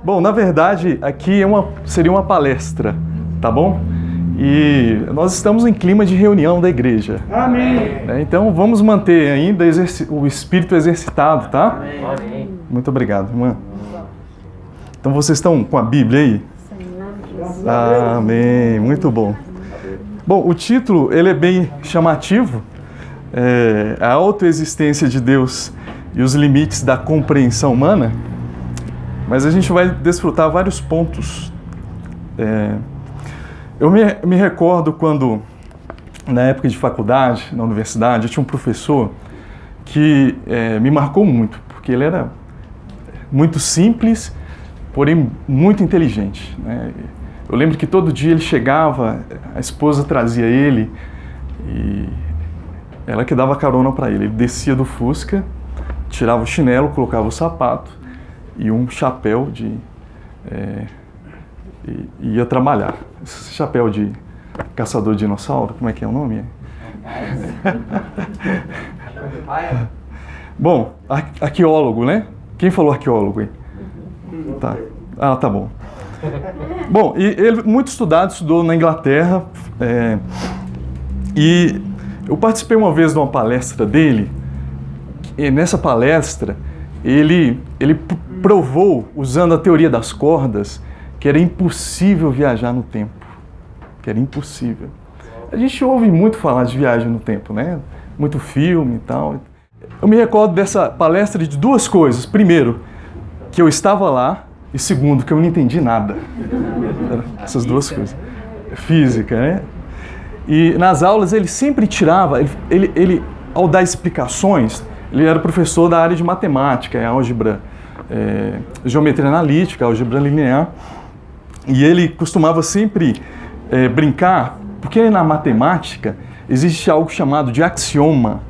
Bom, na verdade, aqui seria uma palestra, tá bom? E nós estamos em clima de reunião da igreja. Amém. Então vamos manter ainda o espírito exercitado, tá? Amém. Muito obrigado, irmã. Então vocês estão com a Bíblia aí? Amém, muito bom. Bom, o título ele é bem chamativo, a autoexistência de Deus e os limites da compreensão humana, mas a gente vai desfrutar vários pontos. Eu me recordo quando, na época de faculdade, na universidade, eu tinha um professor que me marcou muito, porque ele era muito simples, porém muito inteligente, né? Eu lembro que todo dia ele chegava, a esposa trazia ele e ela que dava carona para ele. Ele descia do Fusca, tirava o chinelo, colocava o sapato e um chapéu e ia trabalhar. Esse chapéu de caçador de dinossauro, como é que é o nome? Bom, arqueólogo, né? Quem falou arqueólogo aí? Tá. Ah, tá bom. Bom, e ele muito estudou na Inglaterra, e eu participei uma vez de uma palestra dele, e nessa palestra ele provou, usando a teoria das cordas, que era impossível viajar no tempo, que era impossível. A gente ouve muito falar de viagem no tempo, né? Muito filme e tal. Eu me recordo dessa palestra de duas coisas. Primeiro, que eu estava lá, e segundo, que eu não entendi nada. Essas duas coisas. Física, né? E nas aulas ele sempre tirava, ele ao dar explicações, ele era professor da área de matemática, álgebra, geometria analítica, álgebra linear, e ele costumava sempre brincar, porque na matemática existe algo chamado de axioma,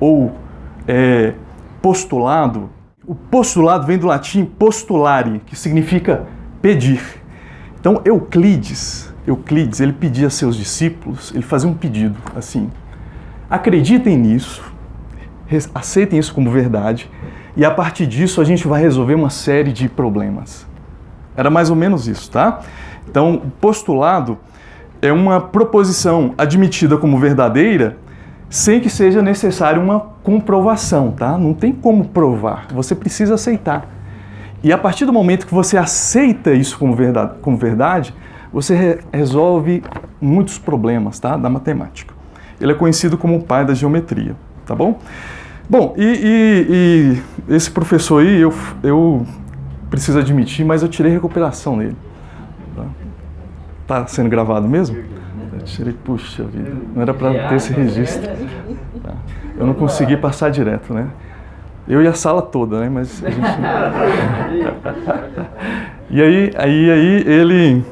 ou postulado. O postulado vem do latim postulare, que significa pedir. Então Euclides, ele pedia a seus discípulos, ele fazia um pedido assim: acreditem nisso, aceitem isso como verdade, e a partir disso a gente vai resolver uma série de problemas. Era mais ou menos isso, tá? Então, o postulado é uma proposição admitida como verdadeira, sem que seja necessário uma comprovação, tá? Não tem como provar, você precisa aceitar. E a partir do momento que você aceita isso como verdade, você resolve muitos problemas, tá? Da matemática. Ele é conhecido como o pai da geometria, tá bom? Bom, e esse professor aí, eu preciso admitir, mas eu tirei recuperação nele. Tá sendo gravado mesmo? Eu tirei, puxa vida, não era para ter esse registro. Tá. Eu não consegui passar direto, né? Eu e a sala toda, né? Mas a gente... E aí ele...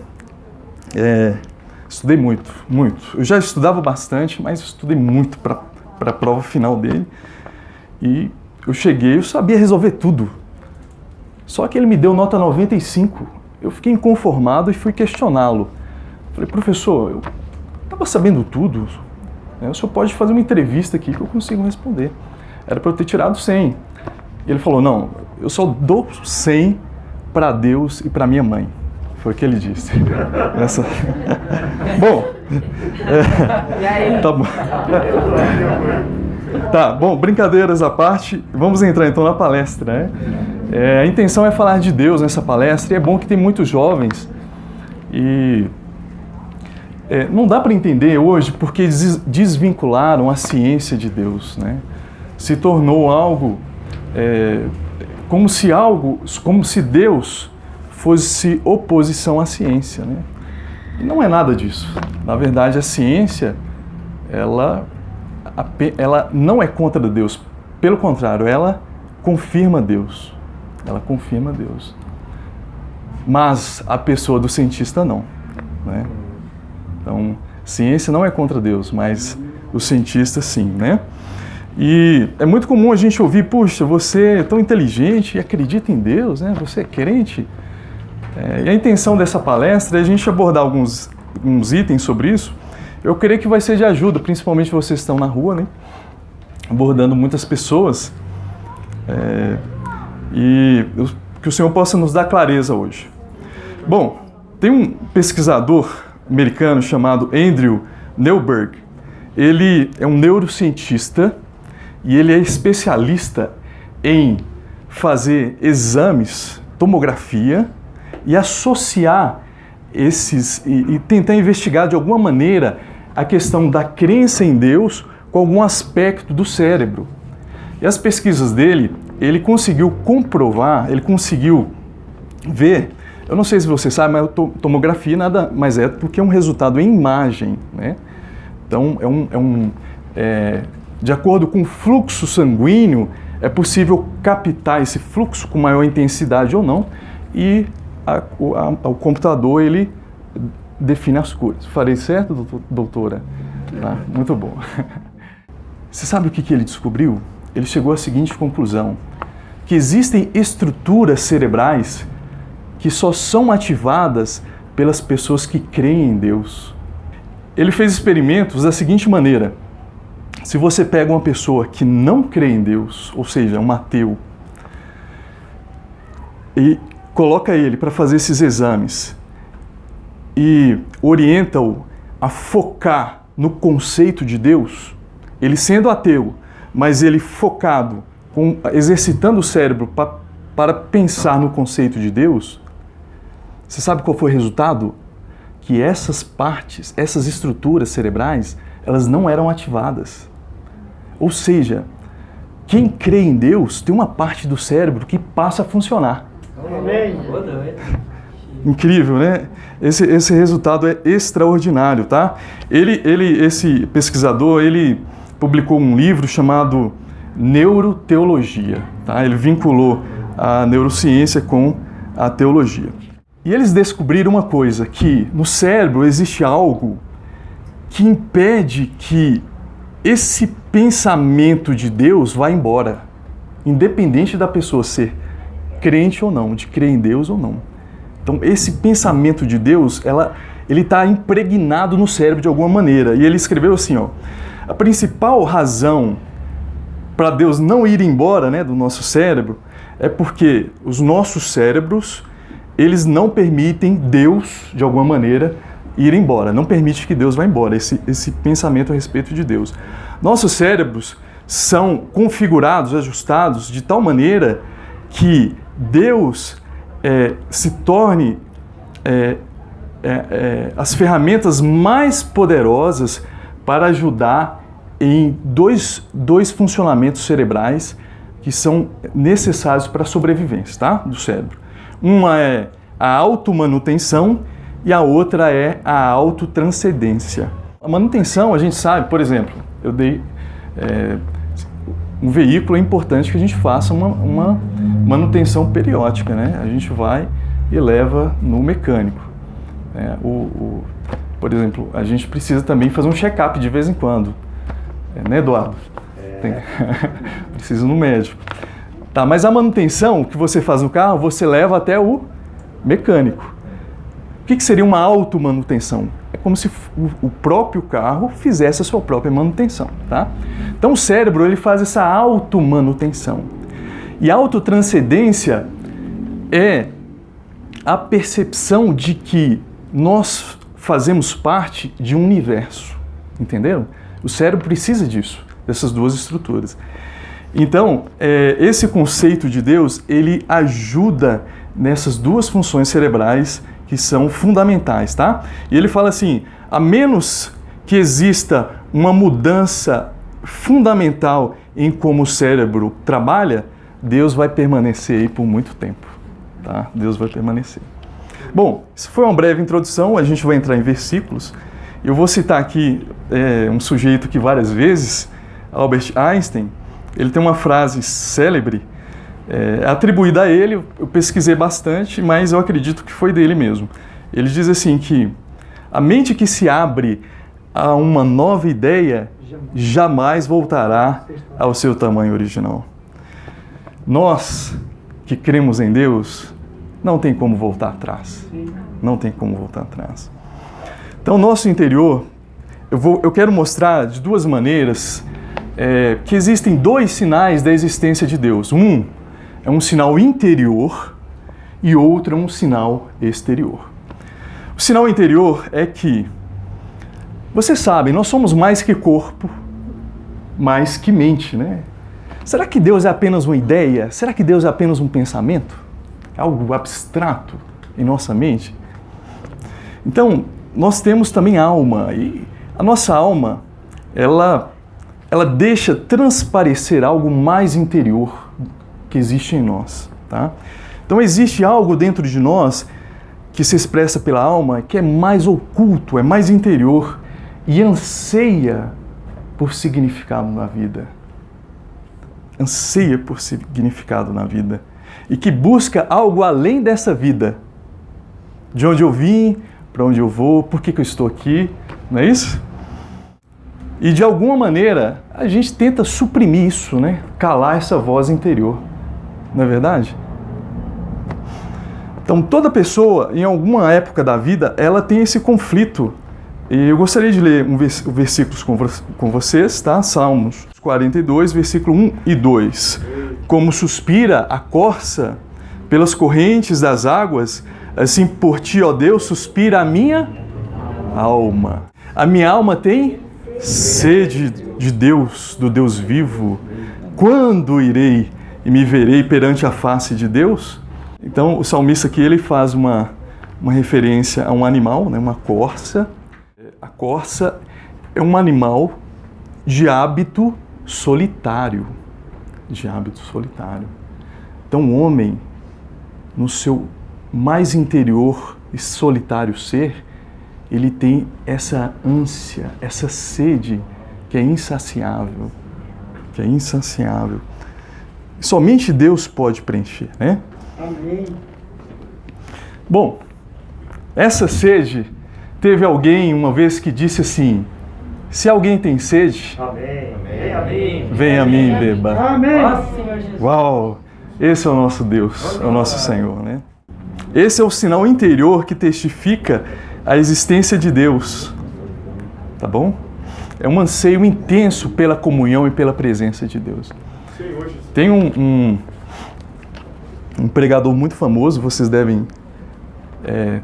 estudei muito. Eu já estudava bastante, mas estudei muito para a prova final dele. E eu sabia resolver tudo. Só que ele me deu nota 95. Eu fiquei inconformado e fui questioná-lo. Falei, professor, eu estava sabendo tudo. O senhor pode fazer uma entrevista aqui que eu consigo responder. Era para eu ter tirado 100. E ele falou, não, eu só dou 100 para Deus e para minha mãe. Foi o que ele disse. Bom, tá bom. Tá, bom, brincadeiras à parte, vamos entrar então na palestra, né? A intenção é falar de Deus nessa palestra, e é bom que tem muitos jovens, e não dá para entender hoje porque desvincularam a ciência de Deus, né? Se tornou algo, como se Deus fosse oposição à ciência, né? E não é nada disso. Na verdade, a ciência, ela não é contra Deus. Pelo contrário, ela confirma Deus. Ela confirma Deus. Mas a pessoa do cientista não, né? Então, ciência não é contra Deus, mas o cientista sim, né? E é muito comum a gente ouvir, puxa, você é tão inteligente e acredita em Deus, né? Você é crente. E a intenção dessa palestra é a gente abordar alguns itens sobre isso. Eu creio que vai ser de ajuda, principalmente vocês que estão na rua, né? Abordando muitas pessoas. E eu que o Senhor possa nos dar clareza hoje. Bom, tem um pesquisador americano chamado Andrew Newberg. Ele é um neurocientista e ele é especialista em fazer exames, tomografia, e associar esses, e tentar investigar de alguma maneira a questão da crença em Deus com algum aspecto do cérebro. E as pesquisas dele, ele conseguiu comprovar, ele conseguiu ver, eu não sei se você sabe, mas tomografia nada mais é do que um resultado em imagem, né? Então, de acordo com o fluxo sanguíneo, é possível captar esse fluxo com maior intensidade ou não, e o computador, ele define as cores. Farei certo, doutora? Tá, muito bom. Você sabe o que ele descobriu? Ele chegou à seguinte conclusão, que existem estruturas cerebrais que só são ativadas pelas pessoas que creem em Deus. Ele fez experimentos da seguinte maneira: se você pega uma pessoa que não crê em Deus, ou seja, um ateu, e coloca ele para fazer esses exames e orienta-o a focar no conceito de Deus, ele sendo ateu, mas ele focado, exercitando o cérebro para pensar no conceito de Deus, você sabe qual foi o resultado? Que essas partes, essas estruturas cerebrais, elas não eram ativadas. Ou seja, quem crê em Deus tem uma parte do cérebro que passa a funcionar. Amém. Incrível, né? Esse resultado é extraordinário, tá? Esse pesquisador, ele publicou um livro chamado Neuroteologia, tá? Ele vinculou a neurociência com a teologia. E eles descobriram uma coisa, que no cérebro existe algo que impede que esse pensamento de Deus vá embora, independente da pessoa ser crente ou não, de crer em Deus ou não. Então, esse pensamento de Deus, ele está impregnado no cérebro de alguma maneira. E ele escreveu assim, ó, a principal razão para Deus não ir embora, né, do nosso cérebro é porque os nossos cérebros, eles não permitem Deus, de alguma maneira, ir embora. Não permite que Deus vá embora, esse pensamento a respeito de Deus. Nossos cérebros são configurados, ajustados de tal maneira que Deus se torne as ferramentas mais poderosas para ajudar em dois funcionamentos cerebrais que são necessários para a sobrevivência, tá? Do cérebro. Uma é a automanutenção e a outra é a autotranscendência. A manutenção, a gente sabe, por exemplo, eu dei um veículo, é importante que a gente faça uma manutenção periódica, né? A gente vai e leva no mecânico. Por exemplo, a gente precisa também fazer um check-up de vez em quando, né, Eduardo? Precisa ir no médico. Tá, mas a manutenção que você faz no carro, você leva até o mecânico. O que seria uma automanutenção? É como se o próprio carro fizesse a sua própria manutenção, tá? Então o cérebro, ele faz essa automanutenção. E a autotranscendência é a percepção de que nós fazemos parte de um universo, entenderam? O cérebro precisa disso, dessas duas estruturas. Então, esse conceito de Deus, ele ajuda nessas duas funções cerebrais que são fundamentais, tá? E ele fala assim, a menos que exista uma mudança fundamental em como o cérebro trabalha, Deus vai permanecer aí por muito tempo, tá? Deus vai permanecer. Bom, isso foi uma breve introdução, a gente vai entrar em versículos. Eu vou citar aqui um sujeito que várias vezes, Albert Einstein, ele tem uma frase célebre, atribuída a ele, eu pesquisei bastante, mas eu acredito que foi dele mesmo. Ele diz assim que a mente que se abre a uma nova ideia jamais voltará ao seu tamanho original. Nós que cremos em Deus, não tem como voltar atrás. Não tem como voltar atrás. Então, nosso interior, eu quero mostrar de duas maneiras que existem dois sinais da existência de Deus. Um é um sinal interior, e outra um sinal exterior. O sinal interior é que, vocês sabem, nós somos mais que corpo, mais que mente, né? Será que Deus é apenas uma ideia? Será que Deus é apenas um pensamento? Algo abstrato em nossa mente? Então, nós temos também alma, e a nossa alma, ela deixa transparecer algo mais interior que existe em nós, tá? Então existe algo dentro de nós que se expressa pela alma que é mais oculto, é mais interior e anseia por significado na vida. Anseia por significado na vida e que busca algo além dessa vida. De onde eu vim, para onde eu vou, por que eu estou aqui, não é isso? E de alguma maneira a gente tenta suprimir isso, né? Calar essa voz interior, não é verdade? Então toda pessoa, em alguma época da vida, ela tem esse conflito. E eu gostaria de ler versículos com vocês, tá? Salmos 42, versículo 1 e 2. Como suspira a corça pelas correntes das águas, assim por ti, ó Deus, suspira a minha alma. A minha alma tem sede de Deus, do Deus vivo. Quando irei e me verei perante a face de Deus? Então o salmista aqui ele faz uma referência a um animal, né? Uma corça. A corça é um animal de hábito solitário. De hábito solitário. Então o homem, no seu mais interior e solitário ser, ele tem essa ânsia, essa sede que é insaciável. Que é insaciável. Somente Deus pode preencher, né? Amém. Bom, essa sede, teve alguém uma vez que disse assim: se alguém tem sede, Amém. vem a mim e beba. Amém. Uau! Esse é o nosso Deus, é o nosso Senhor, né? Esse é o sinal interior que testifica a existência de Deus, tá bom? É um anseio intenso pela comunhão e pela presença de Deus. Tem um pregador muito famoso, vocês devem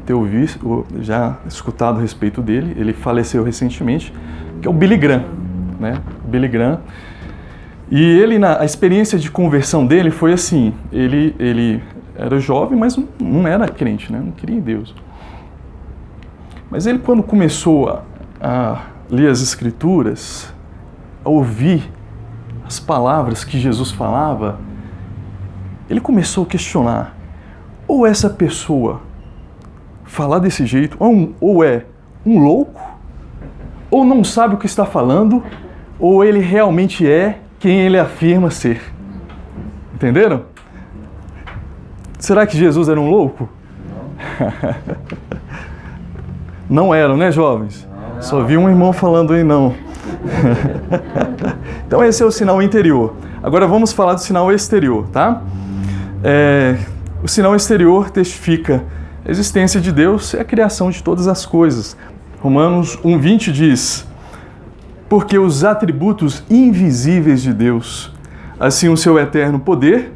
ter ouvido, já escutado a respeito dele, ele faleceu recentemente, que é o Billy Graham, né? Billy Graham. E ele, a experiência de conversão dele foi assim, ele era jovem, mas não era crente, né? Não queria em Deus. Mas ele, quando começou a ler as Escrituras, a ouvir as palavras que Jesus falava, ele começou a questionar: ou essa pessoa falar desse jeito, ou é um louco, ou não sabe o que está falando, ou ele realmente é quem ele afirma ser. Entenderam? Será que Jesus era um louco? Não eram, né, jovens? Só vi um irmão falando aí não. Então esse é o sinal interior. Agora vamos falar do sinal exterior, tá? O sinal exterior testifica a existência de Deus e a criação de todas as coisas. Romanos 1:20 diz: porque os atributos invisíveis de Deus, assim o seu eterno poder,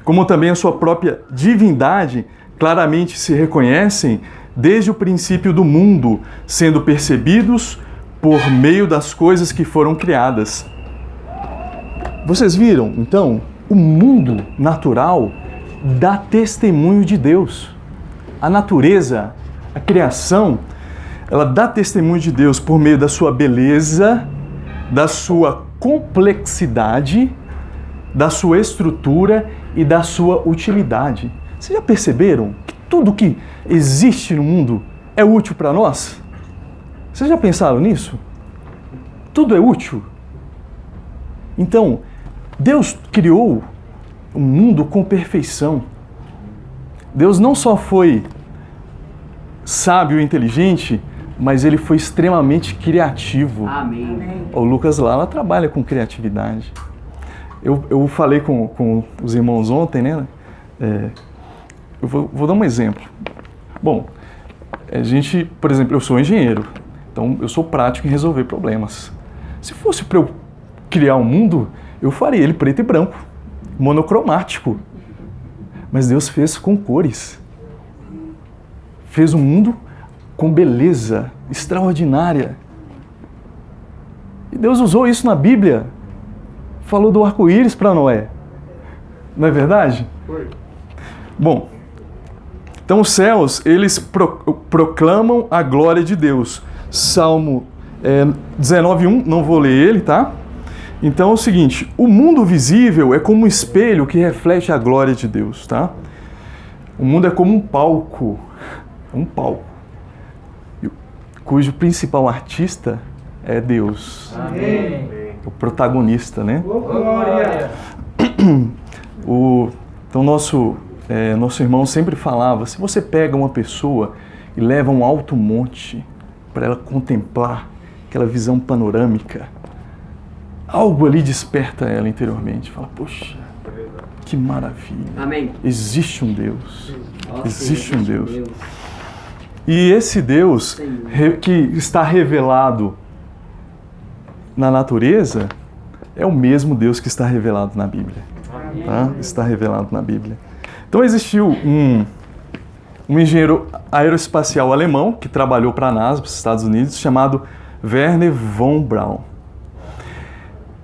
como também a sua própria divindade, claramente se reconhecem desde o princípio do mundo, sendo percebidos por meio das coisas que foram criadas. Vocês viram, então, o mundo natural dá testemunho de Deus. A natureza, a criação, ela dá testemunho de Deus por meio da sua beleza, da sua complexidade, da sua estrutura e da sua utilidade. Vocês já perceberam que tudo que existe no mundo é útil para nós? Vocês já pensaram nisso? Tudo é útil. Então, Deus criou o mundo com perfeição. Deus não só foi sábio e inteligente, mas ele foi extremamente criativo. Amém. O Lucas Lala trabalha com criatividade. Eu falei com os irmãos ontem, né? Eu vou dar um exemplo. Bom, a gente, por exemplo, eu sou engenheiro, então eu sou prático em resolver problemas. Se fosse para eu criar um mundo, eu faria ele preto e branco, monocromático. Mas Deus fez com cores. fez o mundo com beleza extraordinária. E Deus usou isso na Bíblia. Falou do arco-íris para Noé. Não é verdade? Foi. Bom, então os céus, eles proclamam a glória de Deus. Salmo 19:1, não vou ler ele, tá? Então é o seguinte, o mundo visível é como um espelho que reflete a glória de Deus, tá? O mundo é como um palco, cujo principal artista é Deus. Amém. O protagonista, né? Glória. Então nosso irmão sempre falava, se você pega uma pessoa e leva a um alto monte para ela contemplar aquela visão panorâmica, algo ali desperta ela interiormente. Fala, poxa, que maravilha. Amém. Existe um Deus. Nossa, Existe um Deus. E esse Deus que está revelado na natureza é o mesmo Deus que está revelado na Bíblia. Tá? Está revelado na Bíblia. Então existiu um engenheiro aeroespacial alemão que trabalhou para a NASA, para os Estados Unidos, chamado Wernher von Braun.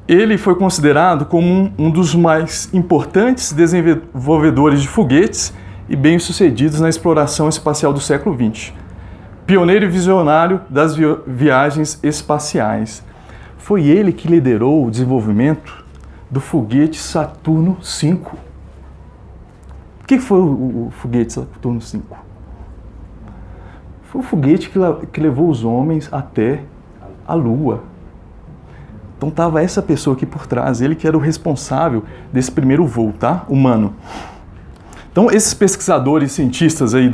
Ele foi considerado como um dos mais importantes desenvolvedores de foguetes e bem-sucedidos na exploração espacial do século XX. Pioneiro e visionário das viagens espaciais. Foi ele que liderou o desenvolvimento do foguete Saturno V. O que foi o foguete Saturno V? Foi o foguete que levou os homens até a Lua. Então estava essa pessoa aqui por trás, ele que era o responsável desse primeiro voo, tá? Humano. Então esses pesquisadores, cientistas aí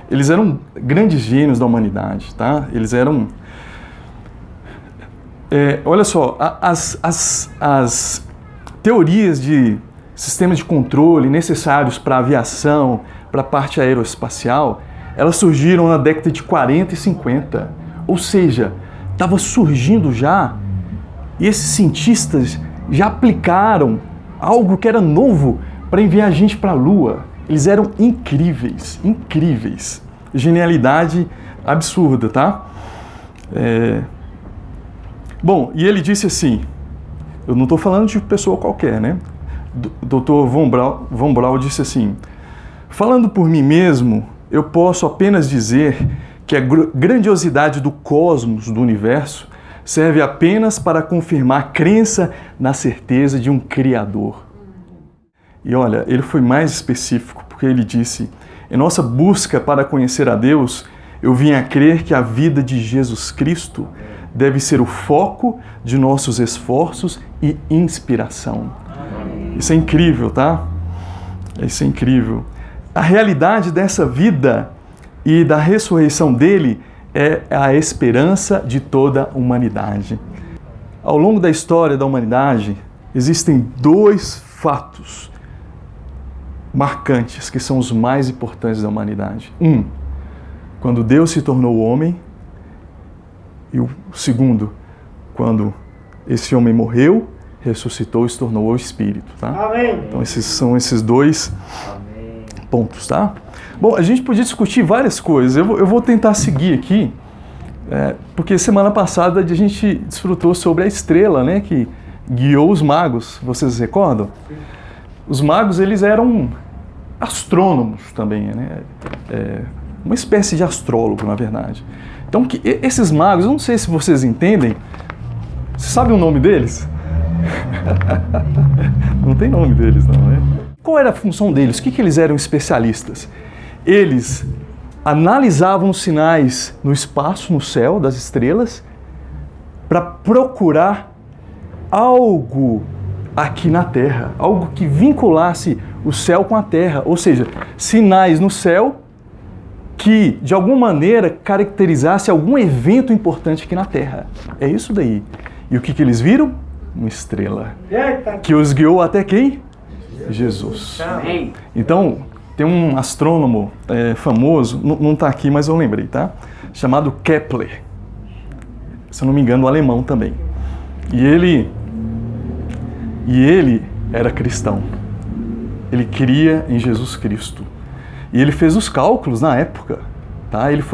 eles eram grandes gênios da humanidade, tá? Eles eram... olha só, as teorias de sistemas de controle necessários para a aviação, para a parte aeroespacial, elas surgiram na década de 40 e 50. Ou seja, estava surgindo já, e esses cientistas já aplicaram algo que era novo para enviar a gente para a Lua. Eles eram incríveis, incríveis. Genialidade absurda, tá? Bom, e ele disse assim, eu não estou falando de pessoa qualquer, né? Dr. von Braun disse assim, falando por mim mesmo, eu posso apenas dizer que a grandiosidade do cosmos, do universo, serve apenas para confirmar a crença na certeza de um Criador. E olha, ele foi mais específico, porque ele disse, em nossa busca para conhecer a Deus, eu vim a crer que a vida de Jesus Cristo deve ser o foco de nossos esforços e inspiração. Isso é incrível, tá? Isso é incrível. A realidade dessa vida e da ressurreição dele é a esperança de toda a humanidade. Ao longo da história da humanidade, existem dois fatos marcantes que são os mais importantes da humanidade. Quando Deus se tornou homem, e o segundo, quando esse homem morreu, ressuscitou e se tornou o Espírito, tá? Amém. Então esses são esses dois pontos, tá? Bom, a gente podia discutir várias coisas, eu vou tentar seguir aqui, porque semana passada a gente desfrutou sobre a estrela, né, que guiou os magos, vocês recordam? Os magos, eles eram astrônomos também, né? Uma espécie de astrólogo, na verdade. Então, esses magos, eu não sei se vocês entendem, você sabe o nome deles? Não tem nome deles, não, né? Qual era a função deles? O que eles eram especialistas? Eles analisavam os sinais no espaço, no céu, das estrelas, para procurar algo aqui na Terra, algo que vinculasse o céu com a Terra, ou seja, sinais no céu que, de alguma maneira, caracterizasse algum evento importante aqui na Terra. É isso daí. E o que eles viram? Uma estrela. Eita. Que os guiou até quem? Jesus. Amém. Então, tem um astrônomo famoso, não está aqui, mas eu lembrei, tá? Chamado Kepler. Se eu não me engano, alemão também. E ele era cristão. Ele cria em Jesus Cristo. E ele fez os cálculos na época. tá? Ele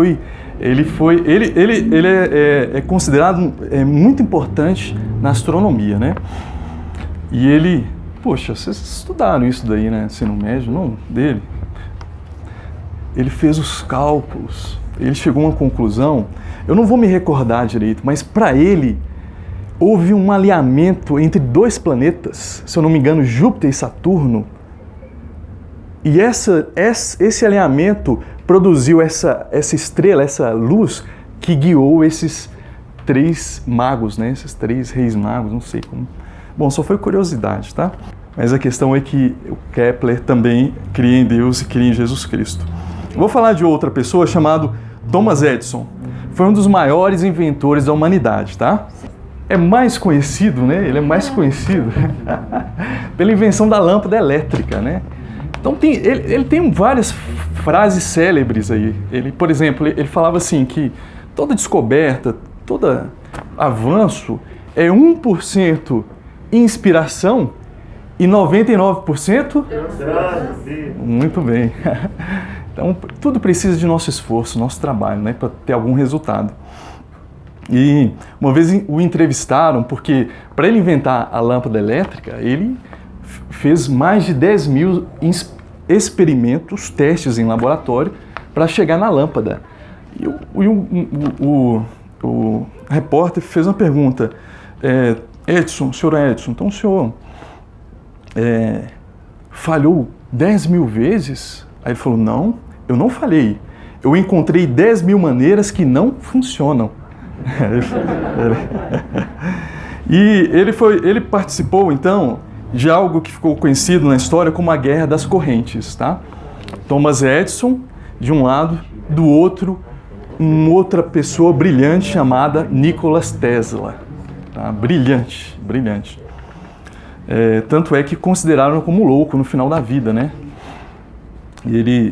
é considerado muito importante na astronomia, né? E ele, poxa, vocês estudaram isso daí, né? Ensino médio, não dele. Ele fez os cálculos, ele chegou a uma conclusão, eu não vou me recordar direito, mas para ele houve um alinhamento entre dois planetas, se eu não me engano, Júpiter e Saturno, e esse alinhamento produziu essa estrela, essa luz que guiou esses 3 magos, né? Esses 3 reis magos, não sei como. Bom, só foi curiosidade, tá? Mas a questão é que o Kepler também cria em Deus e cria em Jesus Cristo. Vou falar de outra pessoa chamado Thomas Edison. Foi um dos maiores inventores da humanidade, tá? É mais conhecido, né? Ele é mais conhecido pela invenção da lâmpada elétrica, né? Então ele tem várias frases célebres aí. Ele, por exemplo, ele falava assim que toda descoberta, todo avanço é 1% inspiração e 99%? Muito bem. Então, tudo precisa de nosso esforço, nosso trabalho, né, para ter algum resultado. E uma vez o entrevistaram, porque para ele inventar a lâmpada elétrica, ele fez mais de 10 mil experimentos, testes em laboratório, para chegar na lâmpada. E o repórter fez uma pergunta, senhor Edison, então o senhor falhou 10 mil vezes? Aí ele falou, não, eu não falhei. Eu encontrei 10 mil maneiras que não funcionam. E ele participou, então, de algo que ficou conhecido na história como a Guerra das Correntes, tá? Thomas Edison, de um lado, do outro, uma outra pessoa brilhante chamada Nikola Tesla. Tá? Brilhante, brilhante. Tanto é que consideraram como louco no final da vida, né?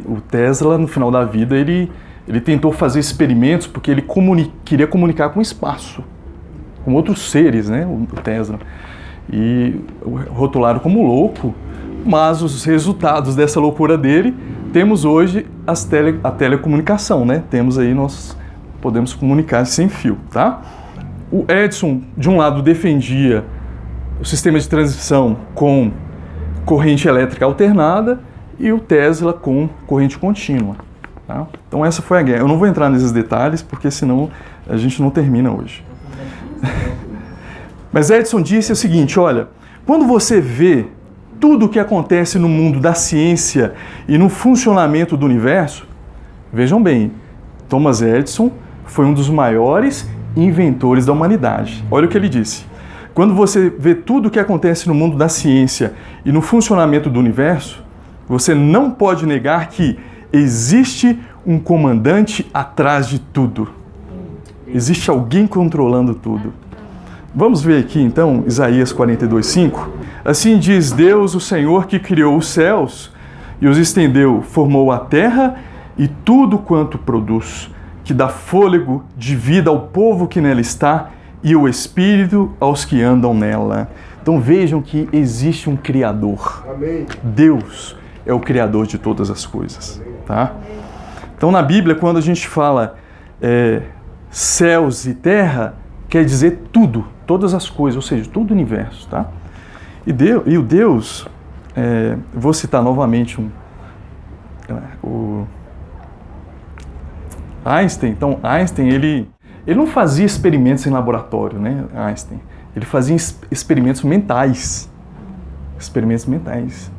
O Tesla, no final da vida, ele tentou fazer experimentos porque ele queria comunicar com o espaço, com outros seres, né? O Tesla. E rotularam como louco, mas os resultados dessa loucura dele, temos hoje a telecomunicação, né? Temos aí, nós podemos comunicar sem fio, tá? O Edison, de um lado, defendia o sistema de transmissão com corrente elétrica alternada e o Tesla com corrente contínua. Tá? Então essa foi a guerra. Eu não vou entrar nesses detalhes porque senão a gente não termina hoje. Mas Edison disse o seguinte, olha, quando você vê tudo o que acontece no mundo da ciência e no funcionamento do universo, vejam bem, Thomas Edison foi um dos maiores inventores da humanidade. Olha o que ele disse. Quando você vê tudo o que acontece no mundo da ciência e no funcionamento do universo, você não pode negar que existe um comandante atrás de tudo. Existe alguém controlando tudo. Vamos ver aqui então Isaías 42:5. Assim diz Deus, o Senhor, que criou os céus e os estendeu, formou a terra e tudo quanto produz, que dá fôlego de vida ao povo que nela está e o espírito aos que andam nela. Então vejam que existe um Criador. Amém. Deus é o Criador de todas as coisas. Tá? Então na Bíblia, quando a gente fala céus e terra, quer dizer tudo, todas as coisas, ou seja, todo o universo. Tá? E o Deus, vou citar novamente o Einstein. Então Einstein, ele não fazia experimentos em laboratório, né, Einstein? Ele fazia experimentos mentais. Experimentos mentais.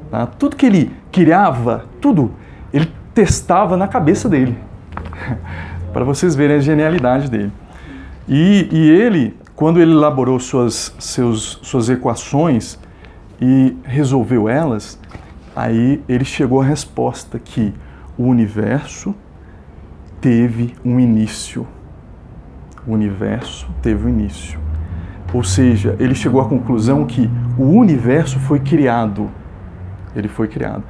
Tá? Tudo que ele criava, tudo, ele testava na cabeça dele. Para vocês verem a genialidade dele. E ele, quando ele elaborou suas equações e resolveu elas, aí ele chegou à resposta que o universo teve um início. O universo teve um início. Ou seja, ele chegou à conclusão que o universo foi criado. Ele foi criado.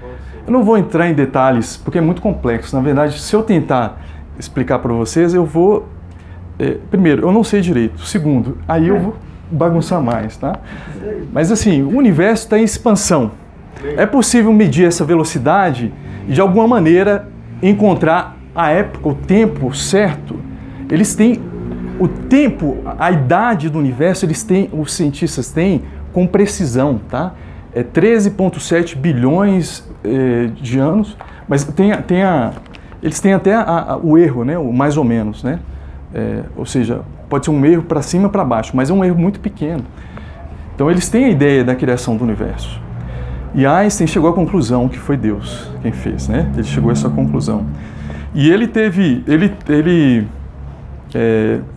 Eu não vou entrar em detalhes, porque é muito complexo. Na verdade, se eu tentar explicar para vocês, eu vou... primeiro, eu não sei direito. Segundo, aí eu vou bagunçar mais, tá? Mas assim, o universo está em expansão. É possível medir essa velocidade e, de alguma maneira, encontrar a época, o tempo certo, eles têm o tempo, a idade do universo, os cientistas têm com precisão, tá? É 13,7 bilhões de anos, mas eles têm até o erro, né? O mais ou menos, né? Ou seja, pode ser um erro para cima e para baixo, mas é um erro muito pequeno. Então eles têm a ideia da criação do universo. E Einstein chegou à conclusão que foi Deus quem fez, né? Ele chegou a essa conclusão. E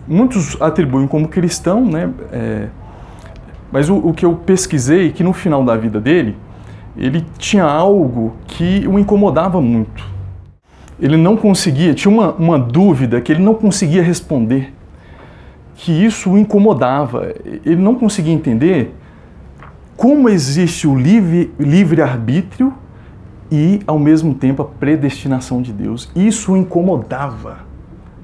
muitos atribuem como cristão, né? Mas o que eu pesquisei, que no final da vida dele, ele tinha algo que o incomodava muito. Ele não conseguia, tinha uma dúvida que ele não conseguia responder, que isso o incomodava. Ele não conseguia entender como existe o livre-arbítrio e, ao mesmo tempo, a predestinação de Deus. Isso o incomodava.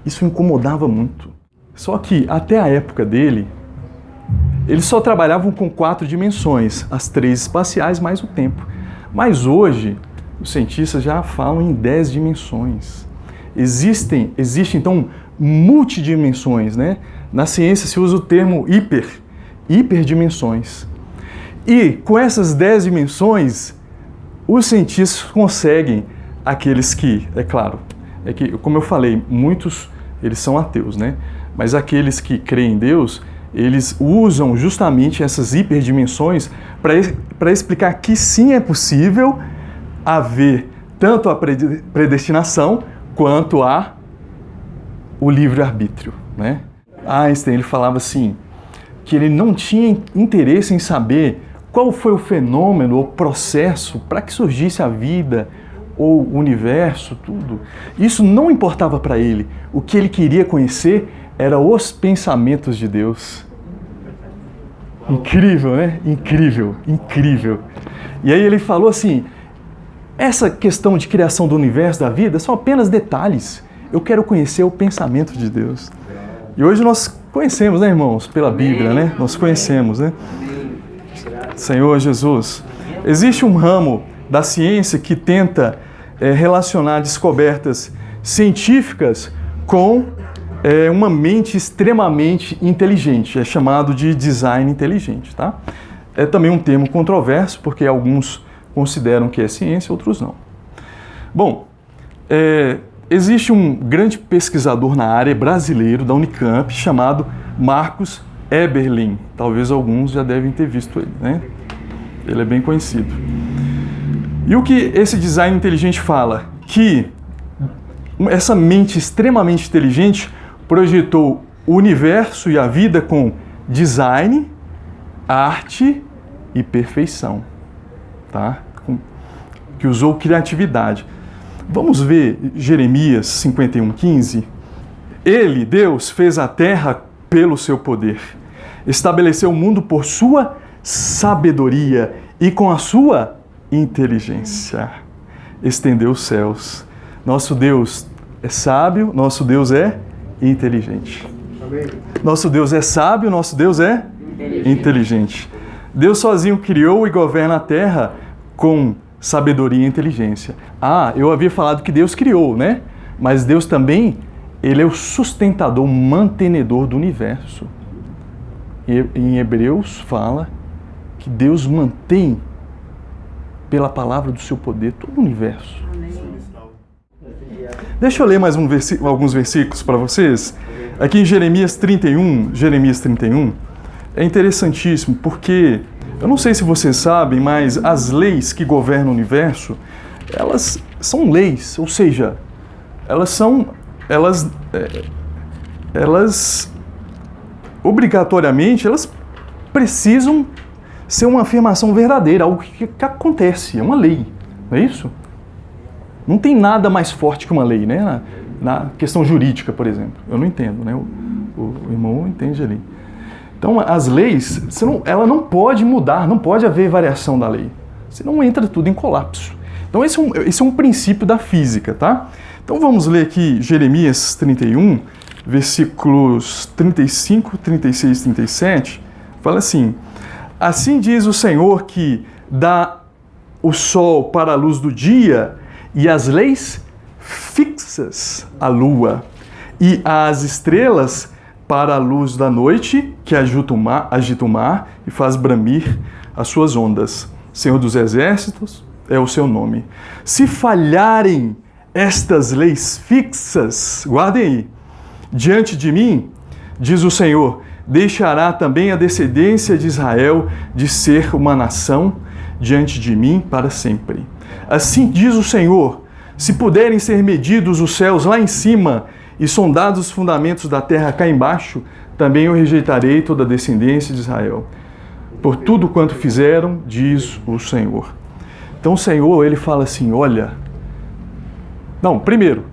Isso o incomodava muito. Só que, até a época dele, eles só trabalhavam com 4 dimensões, as 3 espaciais mais o tempo. Mas hoje, os cientistas já falam em 10 dimensões. Existem então, multidimensões, né? Na ciência se usa o termo hiperdimensões. E com essas 10 dimensões, os cientistas conseguem, aqueles que, é claro, que, como eu falei, muitos eles são ateus, né? Mas aqueles que creem em Deus, eles usam justamente essas hiperdimensões para explicar que sim, é possível haver tanto a predestinação quanto o livre-arbítrio, né? Einstein, ele falava assim, que ele não tinha interesse em saber qual foi o fenômeno ou processo para que surgisse a vida ou o universo, tudo. Isso não importava para ele. O que ele queria conhecer eram os pensamentos de Deus. Incrível, né? Incrível, incrível. E aí ele falou assim, essa questão de criação do universo, da vida, são apenas detalhes. Eu quero conhecer o pensamento de Deus. E hoje nós conhecemos, né, irmãos? Pela Bíblia, né? Nós conhecemos, né? Senhor Jesus. Existe um ramo da ciência que tenta relacionar descobertas científicas com uma mente extremamente inteligente. É chamado de design inteligente, tá? É também um termo controverso, porque alguns consideram que é ciência, outros não. Bom, existe um grande pesquisador na área brasileiro da Unicamp chamado Marcos Eberlin. Talvez alguns já devem ter visto ele, né? Ele é bem conhecido. E o que esse design inteligente fala? Que essa mente extremamente inteligente projetou o universo e a vida com design, arte e perfeição, tá? Que usou criatividade. Vamos ver Jeremias 51:15? Ele, Deus, fez a terra pelo seu poder, estabeleceu o mundo por sua sabedoria e com a sua inteligência estendeu os céus. Nosso Deus é sábio, nosso Deus é inteligente. Amém. Nosso Deus é sábio, nosso Deus é inteligente. Deus sozinho criou e governa a terra com sabedoria e inteligência. Eu havia falado que Deus criou, né? Mas Deus também, ele é o sustentador, mantenedor do universo. E em Hebreus fala que Deus mantém, pela palavra do seu poder, todo o universo. Amém. Deixa eu ler mais alguns versículos para vocês. Aqui em Jeremias 31, é interessantíssimo, porque, eu não sei se vocês sabem, mas as leis que governam o universo, elas são leis, ou seja, elas obrigatoriamente, elas precisam ser uma afirmação verdadeira, algo que acontece, é uma lei, não é isso? Não tem nada mais forte que uma lei, né? Na questão jurídica, por exemplo. Eu não entendo, né? O irmão entende ali. Então, as leis, ela não pode mudar, não pode haver variação da lei. Senão entra tudo em colapso. Então, esse é um princípio da física, tá? Então, vamos ler aqui Jeremias 31, versículos 35, 36 e 37. Fala assim: assim diz o Senhor que dá o sol para a luz do dia e as leis fixas a lua, e as estrelas para a luz da noite, que agita o mar e faz bramir as suas ondas. Senhor dos Exércitos é o seu nome. Se falharem estas leis fixas, guardem aí, diante de mim, diz o Senhor, deixará também a descendência de Israel de ser uma nação diante de mim para sempre. Assim diz o Senhor, se puderem ser medidos os céus lá em cima e sondados os fundamentos da terra cá embaixo, também eu rejeitarei toda a descendência de Israel. Por tudo quanto fizeram, diz o Senhor. Então o Senhor, ele fala assim, olha... Não, primeiro,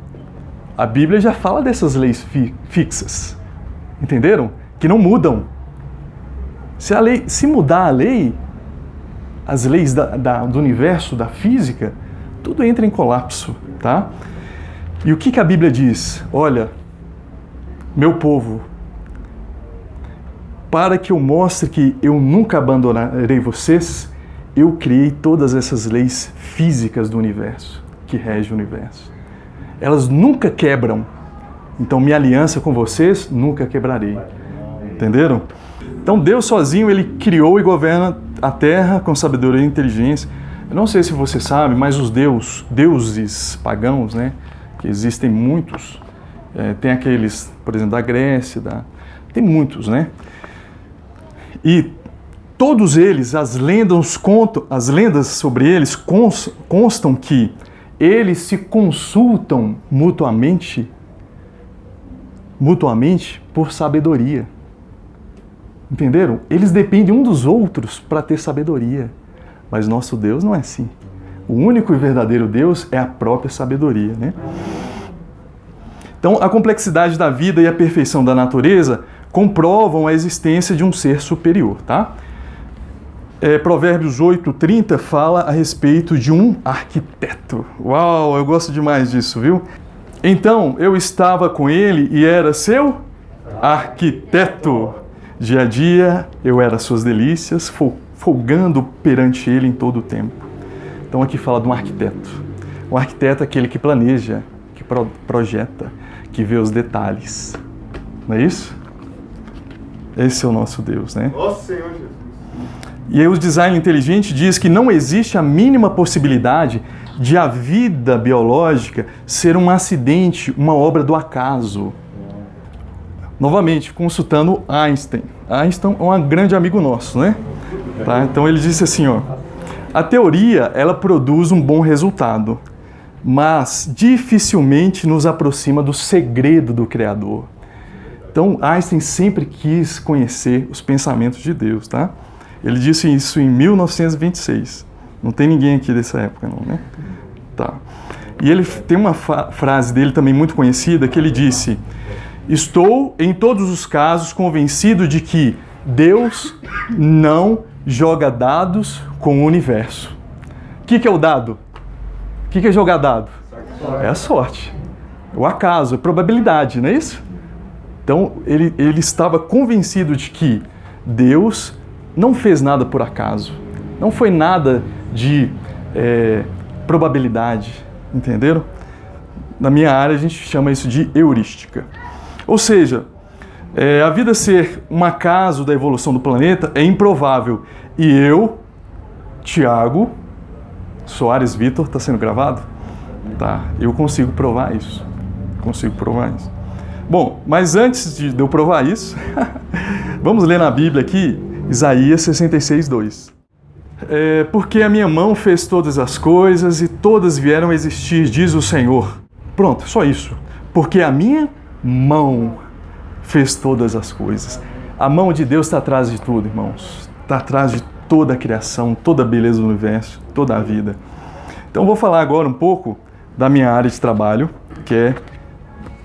a Bíblia já fala dessas leis fixas. Entenderam? Que não mudam. Se mudar a lei, as leis do universo, da física, tudo entra em colapso, tá? E o que a Bíblia diz? Olha, meu povo, para que eu mostre que eu nunca abandonarei vocês, eu criei todas essas leis físicas do universo, que regem o universo. Elas nunca quebram. Então, minha aliança com vocês, nunca quebrarei. Entenderam? Então, Deus sozinho, ele criou e governa a terra com sabedoria e inteligência. Eu não sei se você sabe, mas os deuses pagãos, né? Que existem muitos. Tem aqueles, por exemplo, da Grécia, tem muitos, né? E todos eles, as lendas sobre eles constam que eles se consultam mutuamente por sabedoria. Entenderam? Eles dependem um dos outros para ter sabedoria. Mas nosso Deus não é assim. O único e verdadeiro Deus é a própria sabedoria, né? Então, a complexidade da vida e a perfeição da natureza comprovam a existência de um ser superior, tá? Provérbios 8:30 fala a respeito de um arquiteto. Uau, eu gosto demais disso, viu? Então, eu estava com ele e era seu arquiteto. Dia a dia, eu era suas delícias, folgando perante ele em todo o tempo. Então, aqui fala de um arquiteto. Um arquiteto é aquele que planeja, que projeta, que vê os detalhes. Não é isso? Esse é o nosso Deus, né? Nosso Senhor Jesus. E aí o design inteligente diz que não existe a mínima possibilidade de a vida biológica ser um acidente, uma obra do acaso. Novamente, consultando Einstein. Einstein é um grande amigo nosso, né? Tá? Então ele disse assim, ó, a teoria, ela produz um bom resultado, mas dificilmente nos aproxima do segredo do Criador. Então Einstein sempre quis conhecer os pensamentos de Deus, tá? Ele disse isso em 1926. Não tem ninguém aqui dessa época, não, né? Tá. E ele tem uma frase dele também muito conhecida, que ele disse, estou, em todos os casos, convencido de que Deus não joga dados com o universo. O que é o dado? O que é jogar dado? É a sorte. O acaso, a probabilidade, não é isso? Então, ele estava convencido de que Deus não fez nada por acaso. Não foi nada de probabilidade, entenderam? Na minha área, a gente chama isso de heurística. Ou seja, a vida ser um acaso da evolução do planeta é improvável. E eu, Tiago Soares Vitor, está sendo gravado? Tá, eu consigo provar isso. Bom, mas antes de eu provar isso, vamos ler na Bíblia aqui, Isaías 66:2. Porque a minha mão fez todas as coisas e todas vieram a existir, diz o Senhor. Pronto, só isso. Porque a minha mão fez todas as coisas. A mão de Deus está atrás de tudo, irmãos. Está atrás de toda a criação, toda a beleza do universo, toda a vida. Então vou falar agora um pouco da minha área de trabalho, que é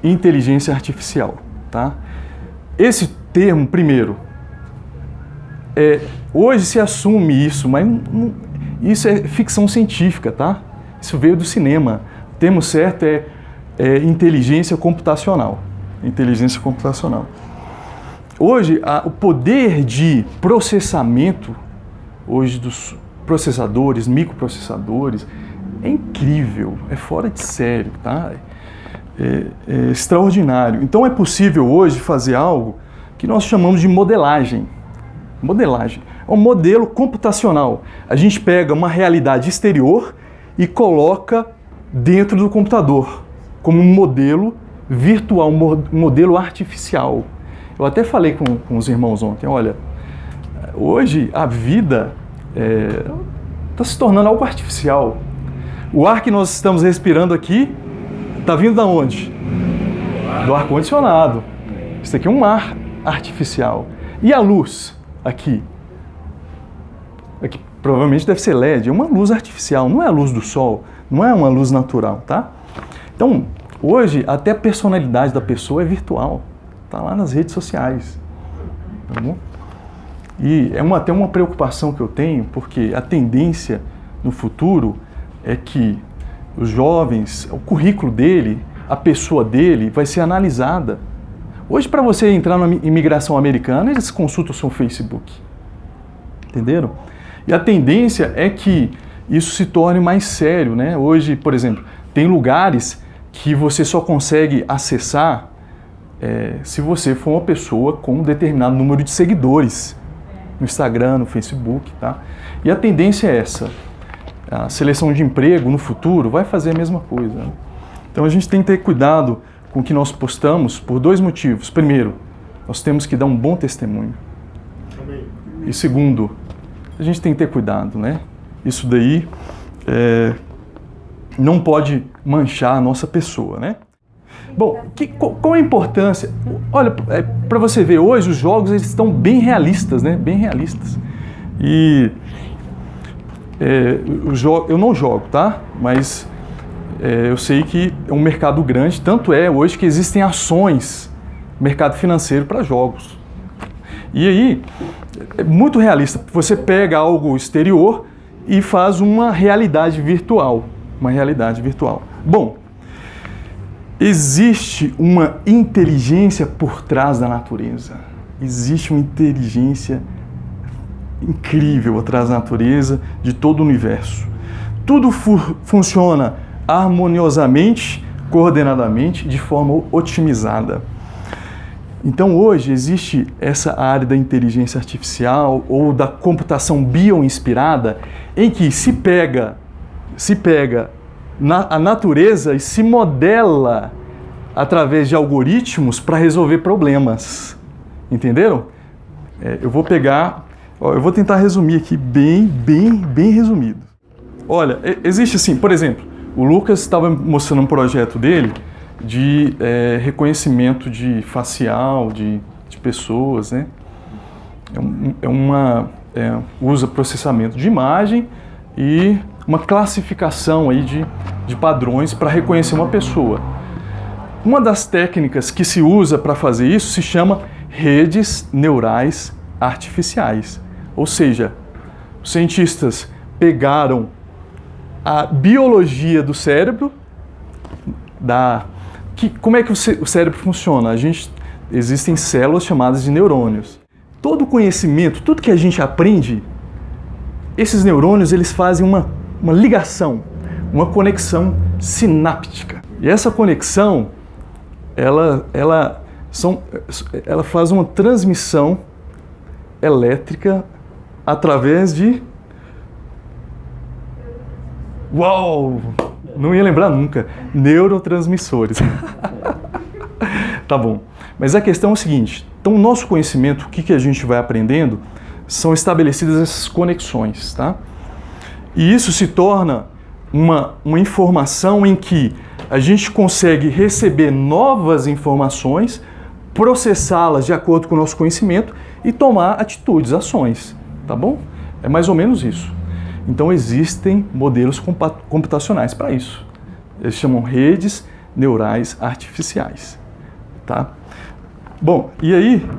inteligência artificial, tá? Esse termo, primeiro, hoje se assume isso, mas isso é ficção científica, tá? Isso veio do cinema. O termo certo é inteligência computacional. Inteligência computacional. Hoje, o poder de processamento, hoje dos processadores, microprocessadores, É incrível, é fora de sério, tá? É extraordinário. Então é possível hoje fazer algo que nós chamamos de modelagem. Modelagem. É um modelo computacional. A gente pega uma realidade exterior e coloca dentro do computador, como um modelo virtual, um modelo artificial. Eu até falei com os irmãos ontem, olha, hoje a vida está se tornando algo artificial. O ar que nós estamos respirando aqui está vindo da onde? Do ar-condicionado. Isso aqui é um ar artificial. E a luz aqui? Aqui provavelmente deve ser LED, é uma luz artificial, não é a luz do sol, não é uma luz natural, tá? Então, hoje, até a personalidade da pessoa é virtual, está lá nas redes sociais, tá bom? E é até uma preocupação que eu tenho, porque a tendência no futuro é que os jovens, o currículo dele, a pessoa dele vai ser analisada. Hoje, para você entrar na imigração americana, eles consultam o seu Facebook. Entenderam? E a tendência é que isso se torne mais sério, né? Hoje, por exemplo, tem lugares que você só consegue acessar se você for uma pessoa com um determinado número de seguidores no Instagram, no Facebook, tá? E a tendência é essa. A seleção de emprego no futuro vai fazer a mesma coisa, né? Então a gente tem que ter cuidado com o que nós postamos por dois motivos. Primeiro, nós temos que dar um bom testemunho. Amém. E segundo, a gente tem que ter cuidado, né? Isso daí não pode manchar a nossa pessoa, né? Bom, qual a importância? Olha, para você ver, hoje os jogos eles estão bem realistas, né? Bem realistas. E eu não jogo, tá? Mas eu sei que é um mercado grande, tanto é hoje que existem ações, mercado financeiro para jogos. E aí, é muito realista. Você pega algo exterior e faz uma realidade virtual. Uma realidade virtual. Bom, existe uma inteligência por trás da natureza. Existe uma inteligência incrível atrás da natureza, de todo o universo. Tudo funciona harmoniosamente, coordenadamente, de forma otimizada. Então hoje existe essa área da inteligência artificial ou da computação bioinspirada em que se pega a natureza e se modela através de algoritmos para resolver problemas. Entenderam? Eu vou tentar resumir aqui bem resumido. Olha, existe assim, por exemplo, o Lucas estava mostrando um projeto dele de reconhecimento de facial de pessoas, né? Usa processamento de imagem e uma classificação aí de padrões para reconhecer uma pessoa. Uma das técnicas que se usa para fazer isso se chama redes neurais artificiais. Ou seja, os cientistas pegaram a biologia do cérebro, como é que o cérebro funciona? Existem células chamadas de neurônios. Todo conhecimento, tudo que a gente aprende, esses neurônios eles fazem uma ligação, uma conexão sináptica. E essa conexão, ela faz uma transmissão elétrica através de... Uau! Não ia lembrar nunca. Neurotransmissores. Tá bom. Mas a questão é o seguinte. Então, o nosso conhecimento, o que a gente vai aprendendo, são estabelecidas essas conexões, tá? E isso se torna uma informação em que a gente consegue receber novas informações, processá-las de acordo com o nosso conhecimento e tomar atitudes, ações, tá bom? É mais ou menos isso. Então existem modelos computacionais para isso. Eles chamam redes neurais artificiais, tá? Bom, e aí,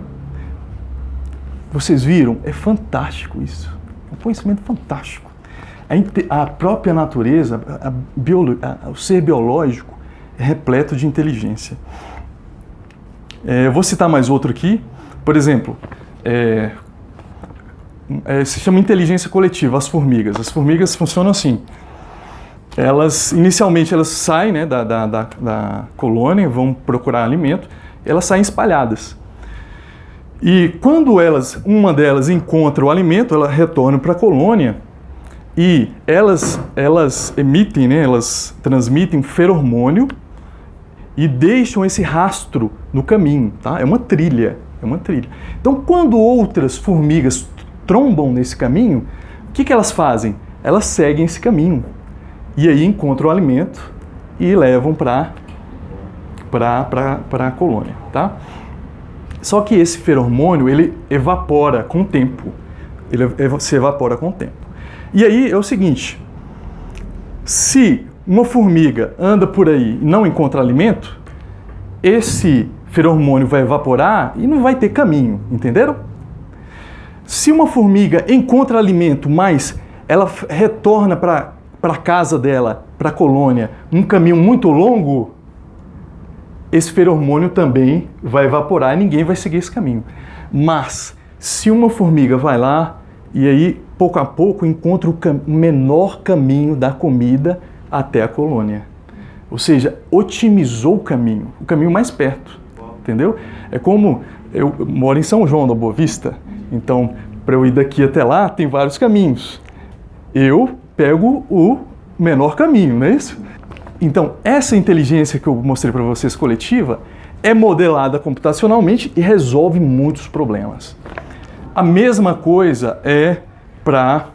vocês viram? É fantástico isso. É um conhecimento fantástico. A própria natureza, o ser biológico é repleto de inteligência. Eu vou citar mais outro aqui. Por exemplo, se chama inteligência coletiva, as formigas. As formigas funcionam assim. inicialmente elas saem, né, da colônia, vão procurar alimento, elas saem espalhadas. E quando uma delas encontra o alimento, ela retorna para a colônia e elas emitem, né, elas transmitem feromônio e deixam esse rastro no caminho, tá? É uma trilha. Então, quando outras formigas trombam nesse caminho, o que elas fazem? Elas seguem esse caminho. E aí encontram o alimento e levam para a colônia, tá? Só que esse feromônio, ele evapora com o tempo. Ele se evapora com o tempo. E aí é o seguinte, se uma formiga anda por aí e não encontra alimento, esse feromônio vai evaporar e não vai ter caminho, entenderam? Se uma formiga encontra alimento, mas ela retorna para a casa dela, para a colônia, um caminho muito longo, esse feromônio também vai evaporar e ninguém vai seguir esse caminho. Mas, se uma formiga vai lá e aí, pouco a pouco, encontra o menor caminho da comida até a colônia. Ou seja, otimizou o caminho mais perto, entendeu? É como, eu moro em São João da Boa Vista, então, para eu ir daqui até lá, tem vários caminhos. Eu pego o menor caminho, não é isso? Então, essa inteligência que eu mostrei para vocês, coletiva, é modelada computacionalmente e resolve muitos problemas. A mesma coisa é para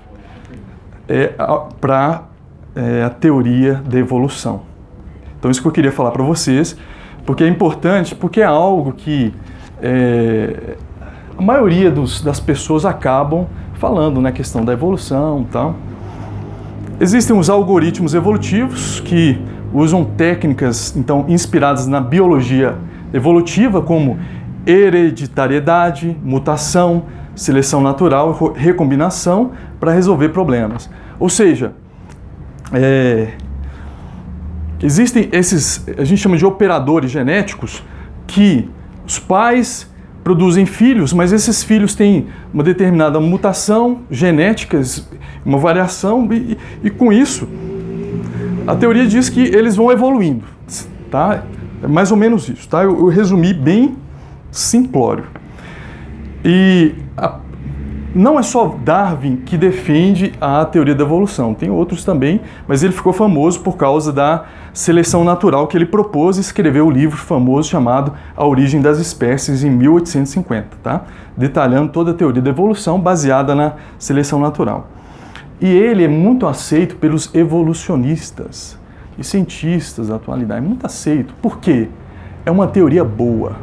a teoria da evolução. Então, isso que eu queria falar para vocês, porque é importante, porque é algo que a maioria das pessoas acabam falando na questão da evolução e tal. Existem os algoritmos evolutivos que usam técnicas, então, inspiradas na biologia evolutiva, como hereditariedade, mutação, seleção natural e recombinação, para resolver problemas. Ou seja, existem esses, a gente chama de operadores genéticos, que os pais produzem filhos, mas esses filhos têm uma determinada mutação genética, uma variação, e com isso, a teoria diz que eles vão evoluindo, tá? É mais ou menos isso, tá? Eu resumi bem simplório. E não é só Darwin que defende a teoria da evolução, tem outros também, mas ele ficou famoso por causa da seleção natural que ele propôs e escreveu o livro famoso chamado A Origem das Espécies em 1850, tá? Detalhando toda a teoria da evolução baseada na seleção natural. E ele é muito aceito pelos evolucionistas e cientistas da atualidade, muito aceito. Por quê? É uma teoria boa,